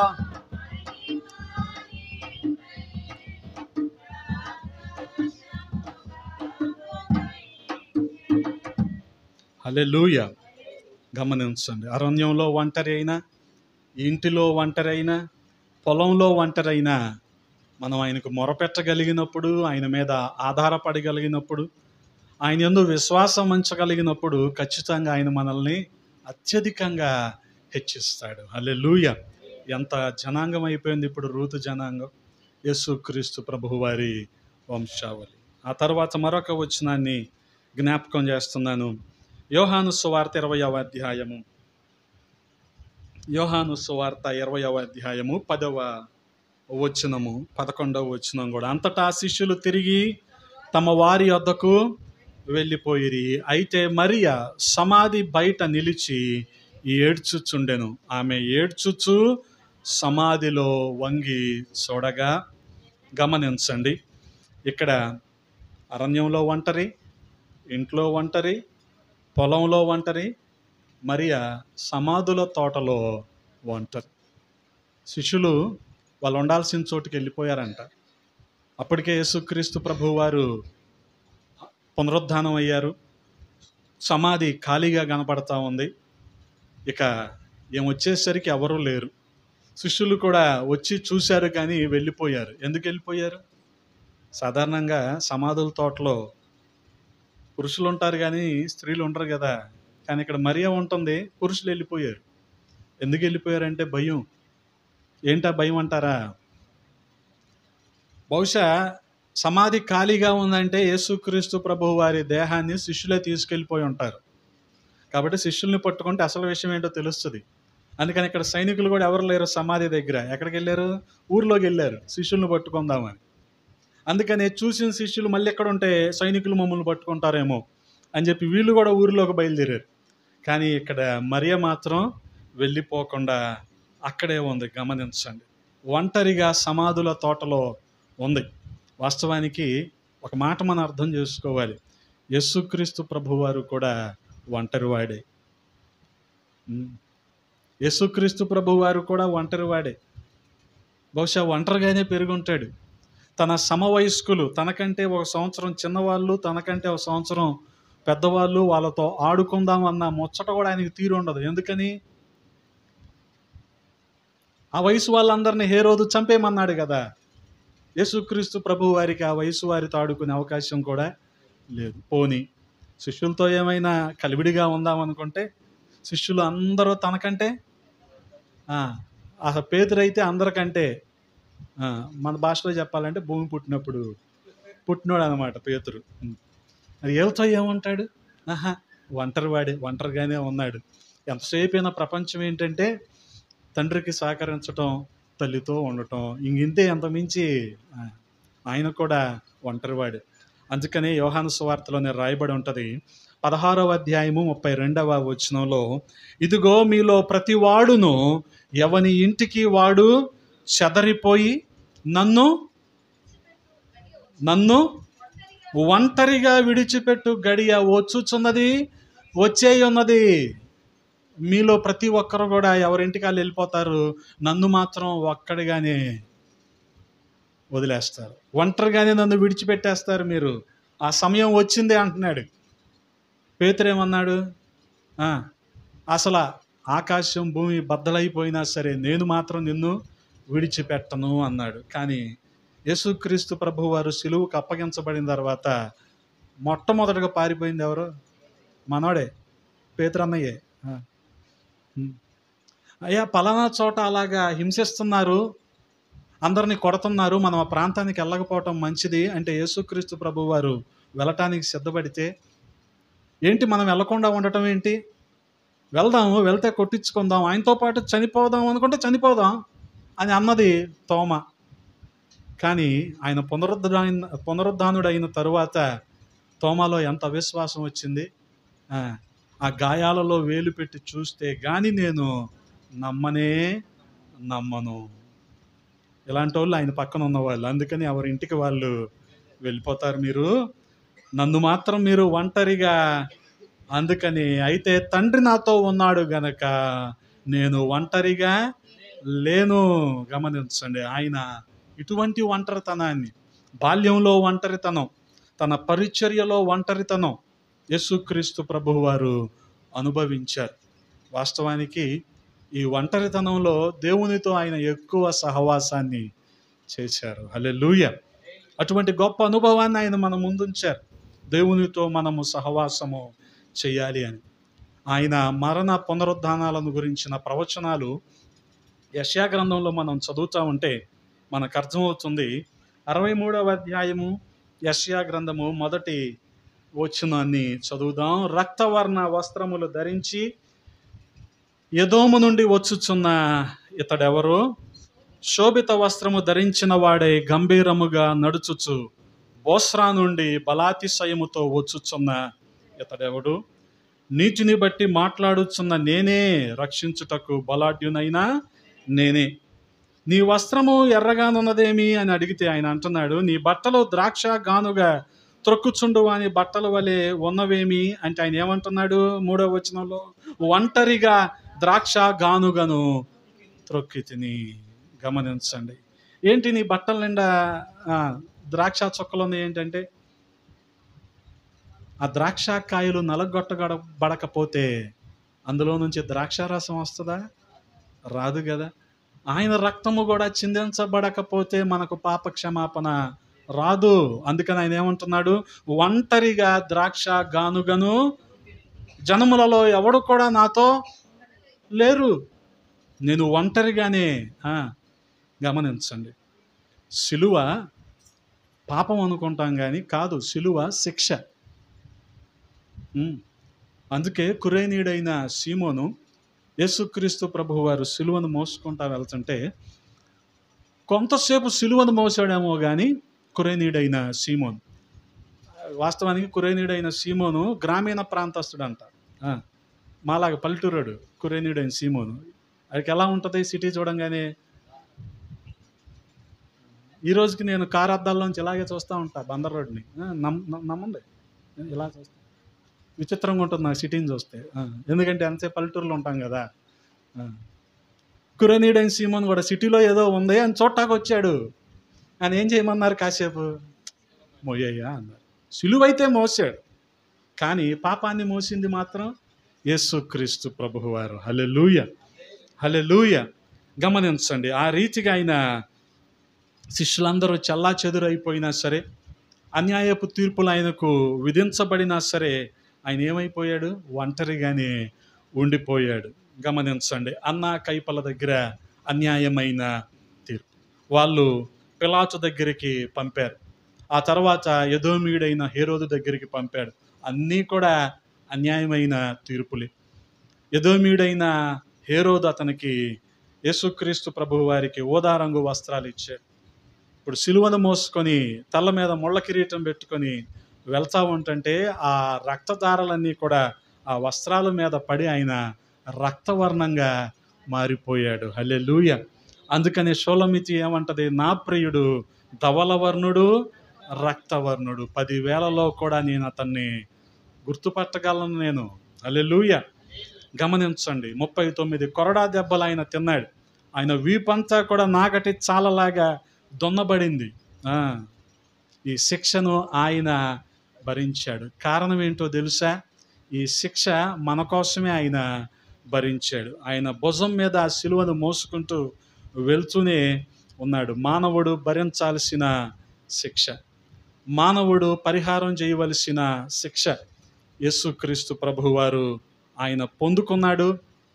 హల్లెలూయా. గమనించండి. అరణ్యంలో ఒంటరి అయినా, ఇంటిలో ఒంటరి అయినా, పొలంలో ఒంటరి అయినా, మనం ఆయనకు మొరపెట్టగలిగినప్పుడు, ఆయన మీద ఆధారపడగలిగినప్పుడు, ఆయన యందు విశ్వాసం ఉంచగలిగినప్పుడు ఖచ్చితంగా ఆయన మనల్ని అత్యధికంగా హెచ్చిస్తాడు. హల్లెలూయా. ఎంత జనాంగం అయిపోయింది ఇప్పుడు రూతు జనాంగం, యేసుక్రీస్తు ప్రభువు వారి వంశావళి. ఆ తర్వాత మరొక వచనాన్ని జ్ఞాపకం చేస్తున్నాను. యోహాను సువార్త 20వ అధ్యాయము, యోహాను సువార్త 20వ అధ్యాయము 10వ వచనము 11వ వచనం కూడా. అంతటా శిష్యులు తిరిగి తమ వారి వద్దకు వెళ్ళిపోయిరి. అయితే మరియా సమాధి బయట నిలిచి ఏడ్చుచుండెను. ఆమె ఏడ్చుచు సమాధిలో వంగి చూడగా. గమనించండి, ఇక్కడ అరణ్యంలో ఒంటరి, ఇంట్లో ఒంటరి, పొలంలో ఒంటరి, మరియా సమాధుల తోటలో ఒంటరి. శిష్యులు వాళ్ళు ఉండాల్సిన చోటుకి వెళ్ళిపోయారంట. అప్పటికే యేసుక్రీస్తు ప్రభువు వారు పునరుద్ధానం అయ్యారు. సమాధి ఖాళీగా కనపడతా ఉంది. ఇక వచ్చేసరికి ఎవరూ లేరు. శిష్యులు కూడా వచ్చి చూశారు కానీ వెళ్ళిపోయారు. ఎందుకు వెళ్ళిపోయారు? సాధారణంగా సమాధుల తోటలో పురుషులు ఉంటారు కానీ స్త్రీలు ఉండరు కదా. కానీ ఇక్కడ మరియా ఉంటుంది, పురుషులు వెళ్ళిపోయారు. ఎందుకు వెళ్ళిపోయారంటే భయం. ఏంటా భయం అంటారా? బహుశా సమాధి ఖాళీగా ఉందంటే యేసుక్రీస్తు ప్రభువు వారి దేహాన్ని శిష్యులే తీసుకెళ్ళిపోయి ఉంటారు. కాబట్టి శిష్యుల్ని పట్టుకుంటే అసలు విషయం ఏంటో తెలుస్తుంది. అందుకని ఇక్కడ సైనికులు కూడా ఎవరు లేరు సమాధి దగ్గర. ఎక్కడికి వెళ్ళారు? ఊర్లోకి వెళ్ళారు శిష్యుల్ని పట్టుకుందామని. అందుకని చూసిన శిష్యులు మళ్ళీ ఎక్కడ ఉంటే సైనికులు మమ్మల్ని పట్టుకుంటారేమో అని చెప్పి వీళ్ళు కూడా ఊరిలోకి బయలుదేరారు. కానీ ఇక్కడ మరియ మాత్రం వెళ్ళిపోకుండా అక్కడే ఉంది. గమనించండి, ఒంటరిగా సమాధుల తోటలో ఉంది. వాస్తవానికి ఒక మాట మనం అర్థం చేసుకోవాలి. యేసుక్రీస్తు ప్రభువారు కూడా ఒంటరివాడే. యేసుక్రీస్తు ప్రభువారు కూడా ఒంటరివాడే. బహుశా ఒంటరిగానే పెరుగుంటాడు. తన సమవయస్కులు, తనకంటే 1 సంవత్సరం చిన్నవాళ్ళు, తనకంటే 1 సంవత్సరం పెద్దవాళ్ళు, వాళ్ళతో ఆడుకుందాం అన్న ముచ్చట కూడా ఆయనకి తీరు ఉండదు. ఎందుకని? ఆ వయసు వాళ్ళందరినీ హేరోదు చంపేయమన్నాడు కదా. యేసుక్రీస్తు ప్రభువు వారికి ఆ వయసు వారితో ఆడుకునే అవకాశం కూడా లేదు. పోనీ శిష్యులతో ఏమైనా కలివిడిగా ఉందామనుకుంటే శిష్యులు అందరూ తనకంటే, ఆ పేతురైతే అందరికంటే, మన భాషలో చెప్పాలంటే భూమి పుట్టినోడు అనమాట పేతురు. మరి వీళ్ళతో ఏముంటాడు? ఒంటరిగానే ఉన్నాడు. ఎంతసేపు అయినా ప్రపంచం ఏంటంటే తండ్రికి సహకరించటం, తల్లితో ఉండటం, ఇంతే. అంతమించి ఆయన కూడా ఒంటరివాడు. అందుకనే యోహాను సువార్తలోనే రాయబడి ఉంటుంది, 16వ అధ్యాయము 32వ వచనంలో, ఇదిగో మీలో ప్రతి వాడును ఎవని ఇంటికి వాడు చెదరిపోయి నన్ను ఒంటరిగా విడిచిపెట్టు గడియ వచ్చుచున్నది, వచ్చేయి ఉన్నది. మీలో ప్రతి ఒక్కరు కూడా ఎవరింటికి వాళ్ళు వెళ్ళిపోతారు, నన్ను మాత్రం ఒక్కడిగానే వదిలేస్తారు, ఒంటరిగానే నన్ను విడిచిపెట్టేస్తారు మీరు. ఆ సమయం వచ్చింది అంటున్నాడు. పేతురేమన్నాడు? అసలు ఆకాశం భూమి బద్దలైపోయినా సరే నేను మాత్రం నిన్ను విడిచిపెట్టను అన్నాడు. కానీ యేసుక్రీస్తు ప్రభువు వారు సిలువుకు అప్పగించబడిన తర్వాత మొట్టమొదటిగా పారిపోయింది ఎవరు? మనోడే, పేతురన్నయ్యే. అయ్యా పలానా చోట అలాగా హింసిస్తున్నారు, అందరినీ కొడుతున్నారు, మనం ఆ ప్రాంతానికి వెళ్ళకపోవటం మంచిది అంటే యేసుక్రీస్తు ప్రభువు వారు వెళ్ళటానికి సిద్ధపడితే ఏంటి మనం వెళ్ళకుండా ఉండటం ఏంటి? వెళ్దాము, వెళ్తే కొట్టించుకుందాం, ఆయనతో పాటు చనిపోదాం అనుకుంటే చనిపోదాం అని అన్నది తోమ. కానీ ఆయన పునరుద్ధానుడైన తరువాత తోమలో ఎంత అవిశ్వాసం వచ్చింది. ఆ గాయాలలో వేలు పెట్టి చూస్తే కానీ నేను నమ్మను. ఇలాంటి వాళ్ళు ఆయన పక్కన ఉన్నవాళ్ళు. అందుకని ఎవరి ఇంటికి వాళ్ళు వెళ్ళిపోతారు. మీరు నన్ను మాత్రం మీరు ఒంటరిగా. అందుకని అయితే తండ్రి నాతో ఉన్నాడు గనక నేను ఒంటరిగా లేను. గమనించండి, ఆయన ఇటువంటి ఒంటరితనాన్ని, బాల్యంలో ఒంటరితనం, తన పరిచర్యలో ఒంటరితనం యేసుక్రీస్తు ప్రభువు వారు అనుభవించారు. వాస్తవానికి ఈ ఒంటరితనంలో దేవునితో ఆయన ఎక్కువ సహవాసాన్ని చేశారు. హల్లెలూయా. అటువంటి గొప్ప అనుభవాన్ని ఆయన మన ముందుంచారు. దేవునితో మనము సహవాసము చేయాలి అని. ఆయన మరణ పునరుద్ధానాలను గురించిన ప్రవచనాలు యెషయా గ్రంథంలో మనం చదువుతూ ఉంటే మనకు అర్థమవుతుంది. 63వ అధ్యాయము యెషయా గ్రంథము 1వ వచనాన్ని చదువుదాం. రక్తవర్ణ వస్త్రములు ధరించి ఎదోము నుండి వచ్చుచున్న ఇతడెవరు? శోభిత వస్త్రము ధరించిన వాడే గంభీరముగా నడుచుచు బోస్రా నుండి బలాతిశయముతో వచ్చుచున్న ఇతడెవడు? నీతిని బట్టి మాట్లాడుచున్న నేనే, రక్షించుటకు బలాఢ్యునైనా నేనే. నీ వస్త్రము ఎర్రగానున్నదేమి అని అడిగితే ఆయన అంటున్నాడు, నీ బట్టలు ద్రాక్ష గానుగా త్రొక్కుచుండు అని బట్టల వలె ఉన్నవేమి అంటే ఆయన ఏమంటున్నాడు? 3వ వచనంలో, ఒంటరిగా ద్రాక్ష గానుగను త్రొక్కి తిని. గమనించండి, ఏంటి నీ బట్టల నిండా ద్రాక్ష చుక్కలు ఉన్నాయి ఏంటంటే, ఆ ద్రాక్ష కాయలు నలగొట్టబడకపోతే అందులో నుంచి ద్రాక్షారసం వస్తుందా? రాదు కదా. ఆయన రక్తము కూడా చిందించబడకపోతే మనకు పాప క్షమాపణ రాదు. అందుకని ఆయన ఏమంటున్నాడు? ఒంటరిగా ద్రాక్ష గానుగను, జనములలో ఎవడు కూడా నాతో లేరు, నేను ఒంటరిగానే. గమనించండి, సిలువ పాపం అనుకుంటాం కానీ కాదు, సిలువ శిక్ష. అందుకే కురేనీయుడైన సీమోను యేసుక్రీస్తు ప్రభువు వారు సిలువను మోసుకుంటా వెళ్తుంటే కొంతసేపు సిలువను మోసాడేమో కానీ కురేనీయుడైన సీమోను, వాస్తవానికి కురేనీయుడైన సీమోను గ్రామీణ ప్రాంతస్తుడంట. మాలాగా పల్లెటూరుడు కురేనీయుడైన సీమోను. అది ఎలా ఉంటుంది సిటీ చూడంగానే? ఈ రోజుకి నేను కారు అద్దాల్లోంచి ఇలాగే చూస్తూ ఉంటా బందర్ రోడ్ని. నమ్మండి, ఇలా చూస్తా, విచిత్రంగా ఉంటుంది నాకు సిటీని చూస్తే. ఎందుకంటే ఎంతసేపు పల్లెటూరులో ఉంటాం కదా. కురేనీయుడైన సీమోను కూడా సిటీలో ఏదో ఉంది అని చూడటానికి వచ్చాడు. ఆయన ఏం చేయమన్నారు? కాసేపు మోయ్యా అన్నారు. సిలువైతే మోసాడు, కానీ పాపాన్ని మోసింది మాత్రం యేసుక్రీస్తు ప్రభువు వారు. హల్లెలూయా, హల్లెలూయా. గమనించండి, ఆ రీతిగా ఆయన శిష్యులందరూ చల్లా చెదురైపోయినా సరే, అన్యాయపు తీర్పులు ఆయనకు విధించబడినా సరే, ఆయన ఏమైపోయాడు? ఒంటరిగానే ఉండిపోయాడు. గమనించండి, అన్నా కైపల దగ్గర అన్యాయమైన తీర్పు. వాళ్ళు పిలాతు దగ్గరికి పంపారు. ఆ తర్వాత ఎదోమీయుడైన హేరోదు దగ్గరికి పంపాడు. అన్నీ కూడా అన్యాయమైన తీర్పులే. ఎదోమీయుడైన హేరోదు అతనికి యేసుక్రీస్తు ప్రభువు వారికి ఊదా రంగు వస్త్రాలు ఇచ్చాడు. ఇప్పుడు సిలువను మోసుకొని తల్ల మీద ముళ్ళ కిరీటం పెట్టుకొని వెళ్తా ఉంటుంటే ఆ రక్తధారలన్నీ కూడా ఆ వస్త్రాల మీద పడి ఆయన రక్తవర్ణంగా మారిపోయాడు. హల్లెలూయా. అందుకని షోలమితి ఏమంటది, నా ప్రియుడు ధవలవర్ణుడు రక్తవర్ణుడు, 10,000లో కూడా నేను అతన్ని గుర్తుపట్టగలను నేను. హల్లెలూయా. గమనించండి, 39 కొరడా దెబ్బలు ఆయన తిన్నాడు. ఆయన వీపంతా కూడా నాగటి చాలలాగా దున్నబడింది. ఈ శిక్షను ఆయన భరించాడు. కారణం ఏంటో తెలుసా? ఈ శిక్ష మన కోసమే ఆయన భరించాడు. ఆయన భుజం మీద ఆ సిలువను మోసుకుంటూ వెళ్తూనే ఉన్నాడు. మానవుడు భరించాల్సిన శిక్ష, మానవుడు పరిహారం చేయవలసిన శిక్ష యేసుక్రీస్తు ప్రభువారు ఆయన పొందుకున్నాడు.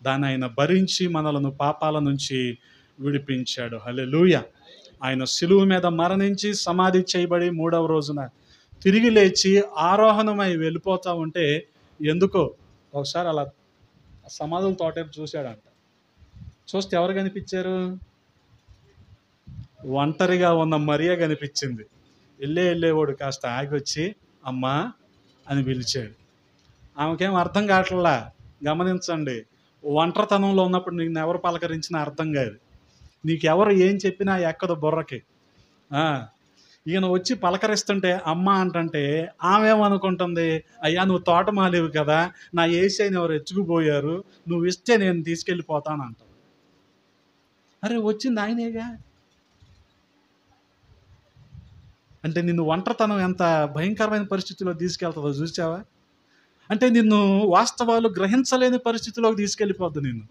దాన్ని ఆయన భరించి మనలను పాపాల నుంచి విడిపించాడు. హల్లెలూయా. ఆయన సిలువ మీద మరణించి సమాధి చేయబడి 3వ రోజున తిరిగి లేచి ఆరోహణమై వెళ్ళిపోతూ ఉంటే ఎందుకో ఒకసారి అలా సమాధుల తోటేపు చూశాడంట. చూస్తే ఎవరు కనిపించారు? ఒంటరిగా ఉన్న మరియా కనిపించింది. వెళ్ళేవాడు కాస్త ఆగొచ్చి అమ్మా అని పిలిచాడు. ఆమెకేం అర్థం కావట్లా. గమనించండి, ఒంటరితనంలో ఉన్నప్పుడు నిన్ను ఎవరు పలకరించినా అర్థం కాదు, నీకెవరు ఏం చెప్పినా ఎక్కదు బుర్రకి. ఈయన వచ్చి పలకరిస్తుంటే అమ్మ అంటుంటే ఆమెమనుకుంటుంది, అయ్యా నువ్వు తోటమాలేవు కదా, నా ఏసైని ఎవరు ఎచ్చుకుపోయారు, నువ్వు ఇస్తే నేను తీసుకెళ్ళిపోతానంట. అరే వచ్చింది ఆయనేగా. అంటే నిన్ను ఒంటరితనం ఎంత భయంకరమైన పరిస్థితిలో తీసుకెళ్తుందో చూసావా? అంటే నిన్ను వాస్తవాలు గ్రహించలేని పరిస్థితిలోకి తీసుకెళ్ళిపోద్దు నిన్ను.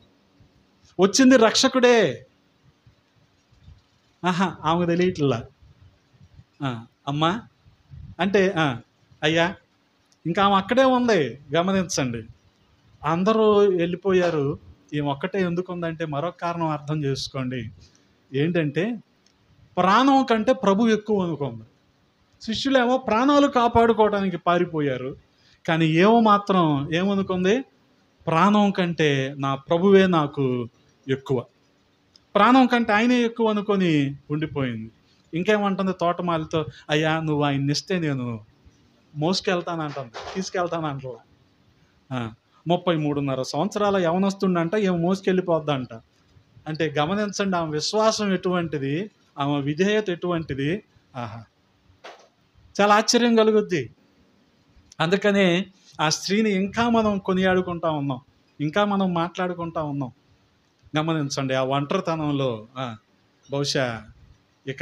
వచ్చింది రక్షకుడే. ఆమె తెలియట్లా. అమ్మా అంటే అయ్యా, ఇంకా ఆమె అక్కడే ఉంది. గమనించండి, అందరూ వెళ్ళిపోయారు, ఈమె ఒక్కటే ఎందుకుందంటే మరొక కారణం అర్థం చేసుకోండి. ఏంటంటే ప్రాణం కంటే ప్రభు ఎక్కువ అనుకుంది. శిష్యులేమో ప్రాణాలు కాపాడుకోవడానికి పారిపోయారు, కానీ మాత్రం ఏమనుకుంది? ప్రాణం కంటే నా ప్రభువే నాకు ఎక్కువ, ప్రాణం కంటే ఆయనే ఎక్కువ అనుకొని ఉండిపోయింది. ఇంకేమంటుంది తోటమాలితో, అయ్యా నువ్వు ఆయన్ని ఇస్తే నేను మోసుకెళ్తానంటుంది, తీసుకెళ్తానంట. 33.5 సంవత్సరాల యవనొస్తుండంట, ఏమో మోసుకెళ్ళిపోద్దంట. అంటే గమనించండి, ఆమె విశ్వాసం ఎటువంటిది, ఆమె విధేయత ఎటువంటిది. చాలా ఆశ్చర్యం కలుగుద్ది. అందుకనే ఆ స్త్రీని ఇంకా మనం కొనియాడుకుంటా ఉన్నాం, ఇంకా మనం మాట్లాడుకుంటా ఉన్నాం. గమనించండి, ఆ ఒంటరితనంలో బహుశా ఇక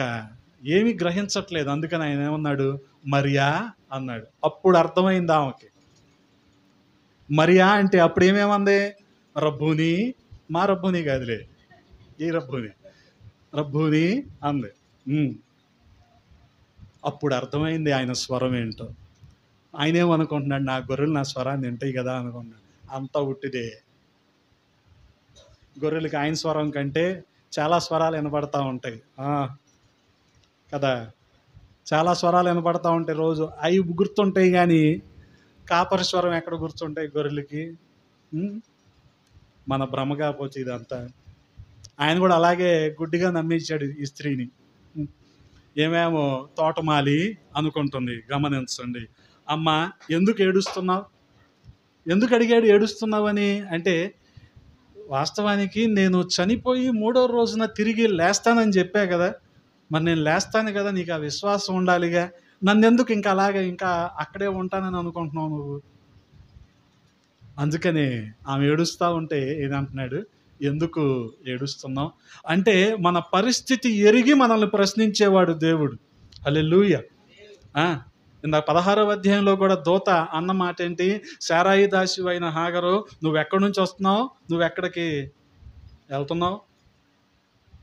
ఏమీ గ్రహించట్లేదు. అందుకని ఆయన ఏమన్నాడు? మరియా అన్నాడు. అప్పుడు అర్థమైంది ఆమెకి. మరియా అంటే అప్పుడు ఏమేమంది? రబ్బూని, మా రబ్బూని కాదులే, ఈ రబ్బూని, రబ్బూని అంది. అప్పుడు అర్థమైంది ఆయన స్వరం ఏంటో. ఆయన ఏమనుకుంటున్నాడు? నా గొర్రెలు నా స్వరాన్ని వింటాయి కదా అనుకున్నాడు. అంతా ఉట్టిదే. గొర్రెలకి ఆయన స్వరం కంటే చాలా స్వరాలు వినపడతా ఉంటాయి కదా. చాలా స్వరాలు వినపడతా ఉంటాయి రోజు. అవి గుర్తుంటాయి, కానీ కాపరి స్వరం ఎక్కడ గుర్తుంటాయి గొర్రెలకి? మన భ్రమ కాకపోతే ఇదంతా. ఆయన కూడా అలాగే గుడ్డిగా నమ్మించాడు ఈ స్త్రీని. ఏమేమో తోటమాలి అనుకుంటుంది. గమనించండి, అమ్మ ఎందుకు ఏడుస్తున్నావు? ఎందుకు అడిగాడు ఏడుస్తున్నావని? అంటే వాస్తవానికి నేను చనిపోయి 3వ రోజున తిరిగి లేస్తానని చెప్పా కదా, మరి నేను లేస్తాను కదా, నీకు ఆ విశ్వాసం ఉండాలిగా, నన్ను ఎందుకు ఇంకా అలాగే ఇంకా అక్కడే ఉంటానని అనుకుంటున్నావు నువ్వు? అందుకనే ఆమె ఏడుస్తూ ఉంటే ఏదంటున్నాడు, ఎందుకు ఏడుస్తున్నావు అంటే మన పరిస్థితి ఎరిగి మనల్ని ప్రశ్నించేవాడు దేవుడు. హల్లెలూయా. ఇందాక 16వ అధ్యాయంలో కూడా దూత అన్న మాట ఏంటి? శారాయి దాసి అయిన హాగరు, నువ్వు ఎక్కడి నుంచి వస్తున్నావు, నువ్వు ఎక్కడికి వెళ్తున్నావు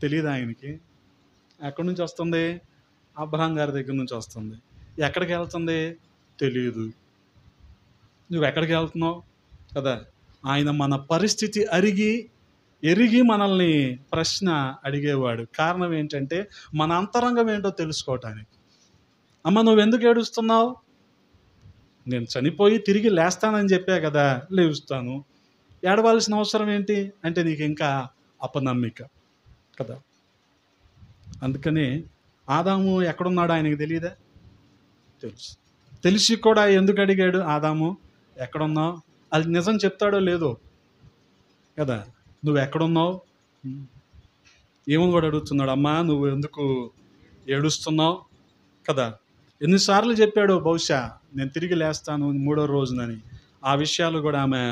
తెలియదు ఆయనకి. ఎక్కడి నుంచి వస్తుంది? అబ్రహాం గారి దగ్గర నుంచి వస్తుంది. ఎక్కడికి వెళ్తుంది తెలియదు. నువ్వు ఎక్కడికి వెళ్తున్నావు కదా. ఆయన మన పరిస్థితి ఎరిగి మనల్ని ప్రశ్న అడిగేవాడు. కారణం ఏంటంటే మన అంతరంగం ఏంటో తెలుసుకోవటానికి. అమ్మ నువ్వు ఎందుకు ఏడుస్తున్నావు? నేను చనిపోయి తిరిగి లేస్తానని చెప్పా కదా, లేస్తాను. ఏడవాల్సిన అవసరం ఏంటి అంటే నీకు ఇంకా అపనమ్మిక కదా. అందుకని ఆదాము ఎక్కడున్నాడో ఆయనకి తెలియదా? తెలుసు. తెలిసి కూడా ఎందుకు అడిగాడు? ఆదాము ఎక్కడున్నావు? అది నిజం చెప్తాడో లేదో కదా. నువ్వు ఎక్కడున్నావు ఏమని కూడా అడుగుతున్నాడు. అమ్మా నువ్వు ఎందుకు ఏడుస్తున్నావు కదా. ఎన్నిసార్లు చెప్పాడు బహుశా నేను తిరిగి లేస్తాను 3వ రోజునని. ఆ విషయాలు కూడా ఆమె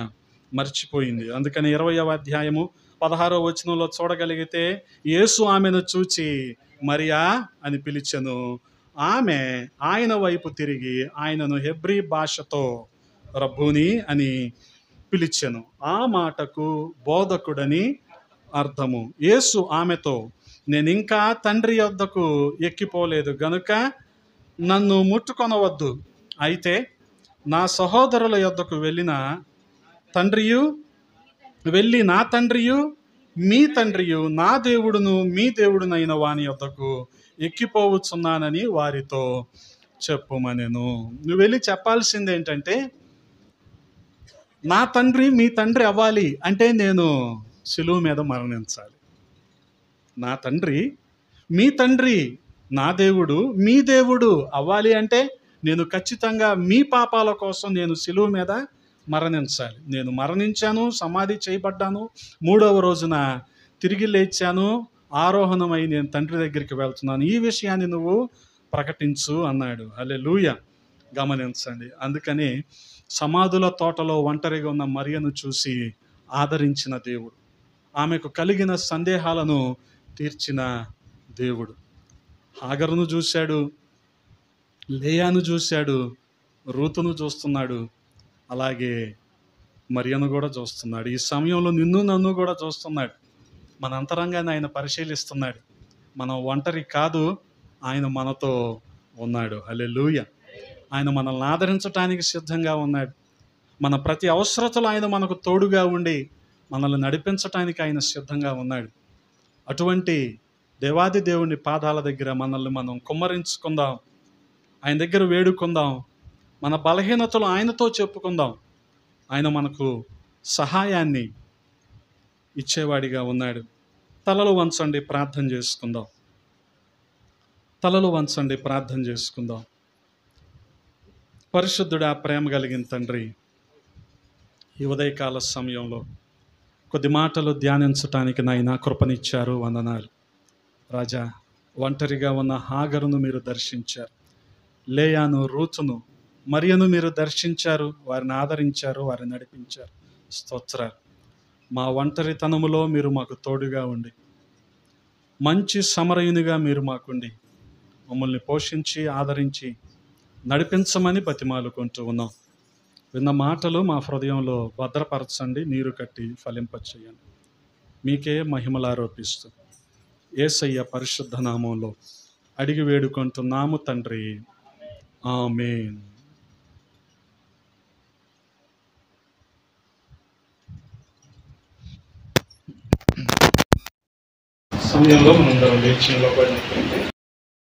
మర్చిపోయింది. అందుకని 20వ అధ్యాయము 16వ వచనంలో చూడగలిగితే, యేసు ఆమెను చూచి మరియా అని పిలిచెను. ఆమె ఆయన వైపు తిరిగి ఆయనను హెబ్రీ భాషతో రబ్బూని అని పిలిచెను. ఆ మాటకు బోధకుడని అర్థము. యేసు ఆమెతో, నేను ఇంకా తండ్రి యొద్దకు ఎక్కిపోలేదు గనుక నన్ను ముట్టుకొనవద్దు. అయితే నా సహోదరుల యొద్దకు వెళ్ళి నా తండ్రియు మీ తండ్రియు నా దేవుడును మీ దేవుడునైన వాని యొద్దకు ఎక్కిపోవచ్చున్నానని వారితో చెప్పుమనెను. నువ్వు వెళ్ళి చెప్పాల్సింది ఏంటంటే, నా తండ్రి మీ తండ్రి అవ్వాలి అంటే నేను సిలువ మీద మరణించాలి. నా తండ్రి మీ తండ్రి, నా దేవుడు మీ దేవుడు అవ్వాలి అంటే నేను ఖచ్చితంగా మీ పాపాల కోసం నేను సిలువ మీద మరణించాలి. నేను మరణించాను, సమాధి చేయబడ్డాను, 3వ రోజున తిరిగి లేచాను, ఆరోహణమై నేను తండ్రి దగ్గరికి వెళ్తున్నాను. ఈ విషయాన్ని నువ్వు ప్రకటించు అన్నాడు. హల్లెలూయా. గమనించండి. అందుకని సమాధుల తోటలో ఒంటరిగా ఉన్న మరియను చూసి ఆదరించిన దేవుడు, ఆమెకు కలిగిన సందేహాలను తీర్చిన దేవుడు. హాగరును చూశాడు, లేయాను చూశాడు, రూతును చూస్తున్నాడు, అలాగే మరియను కూడా చూస్తున్నాడు. ఈ సమయంలో నిన్ను నన్ను కూడా చూస్తున్నాడు. మన అంతరంగాన్ని ఆయన పరిశీలిస్తున్నాడు. మనం ఒంటరి కాదు, ఆయన మనతో ఉన్నాడు. హల్లెలూయా. ఆయన మనల్ని ఆదరించడానికి సిద్ధంగా ఉన్నాడు. మన ప్రతి అవసరతలో ఆయన మనకు తోడుగా ఉండి మనల్ని నడిపించటానికి ఆయన సిద్ధంగా ఉన్నాడు. అటువంటి దేవాది దేవుని పాదాల దగ్గర మనల్ని మనం కుమ్మరించుకుందాం, ఆయన దగ్గర వేడుకుందాం, మన బలహీనతలు ఆయనతో చెప్పుకుందాం. ఆయన మనకు సహాయాన్ని ఇచ్చేవాడిగా ఉన్నాడు. తలలు వంచండి, ప్రార్థన చేసుకుందాం. తలలు వంచండి, ప్రార్థన చేసుకుందాం. పరిశుద్ధుడా, ప్రేమ కలిగిన తండ్రి, ఈ ఉదయకాల సమయంలో కొద్ది మాటలు ధ్యానించటానికి నాయన కృపనిచ్చారు. వందనాలు రాజా. ఒంటరిగా ఉన్న హాగరును మీరు దర్శించారు, లేయాను, రూతును, మరియను మీరు దర్శించారు, వారిని ఆదరించారు, వారిని నడిపించారు. స్తోత్రాలు. మా ఒంటరితనములో మీరు మాకు తోడుగా ఉండి, మంచి సమరయునిగా మీరు మాకుండి మమ్మల్ని పోషించి ఆదరించి నడిపించమని బతిమాలుకుంటూ ఉన్నాం. విన్న మాటలు మా హృదయంలో భద్రపరచండి, నీరు కట్టి ఫలింపచేయండి. మీకే మహిమలు ఆరోపిస్తూ యేసయ్య పరిశుద్ధ నామంలో అడిగి వేడుకుంటున్నాము తండ్రి. ఆమేన్. సమయంలో మనం లేచి నిలబడినట్లయితే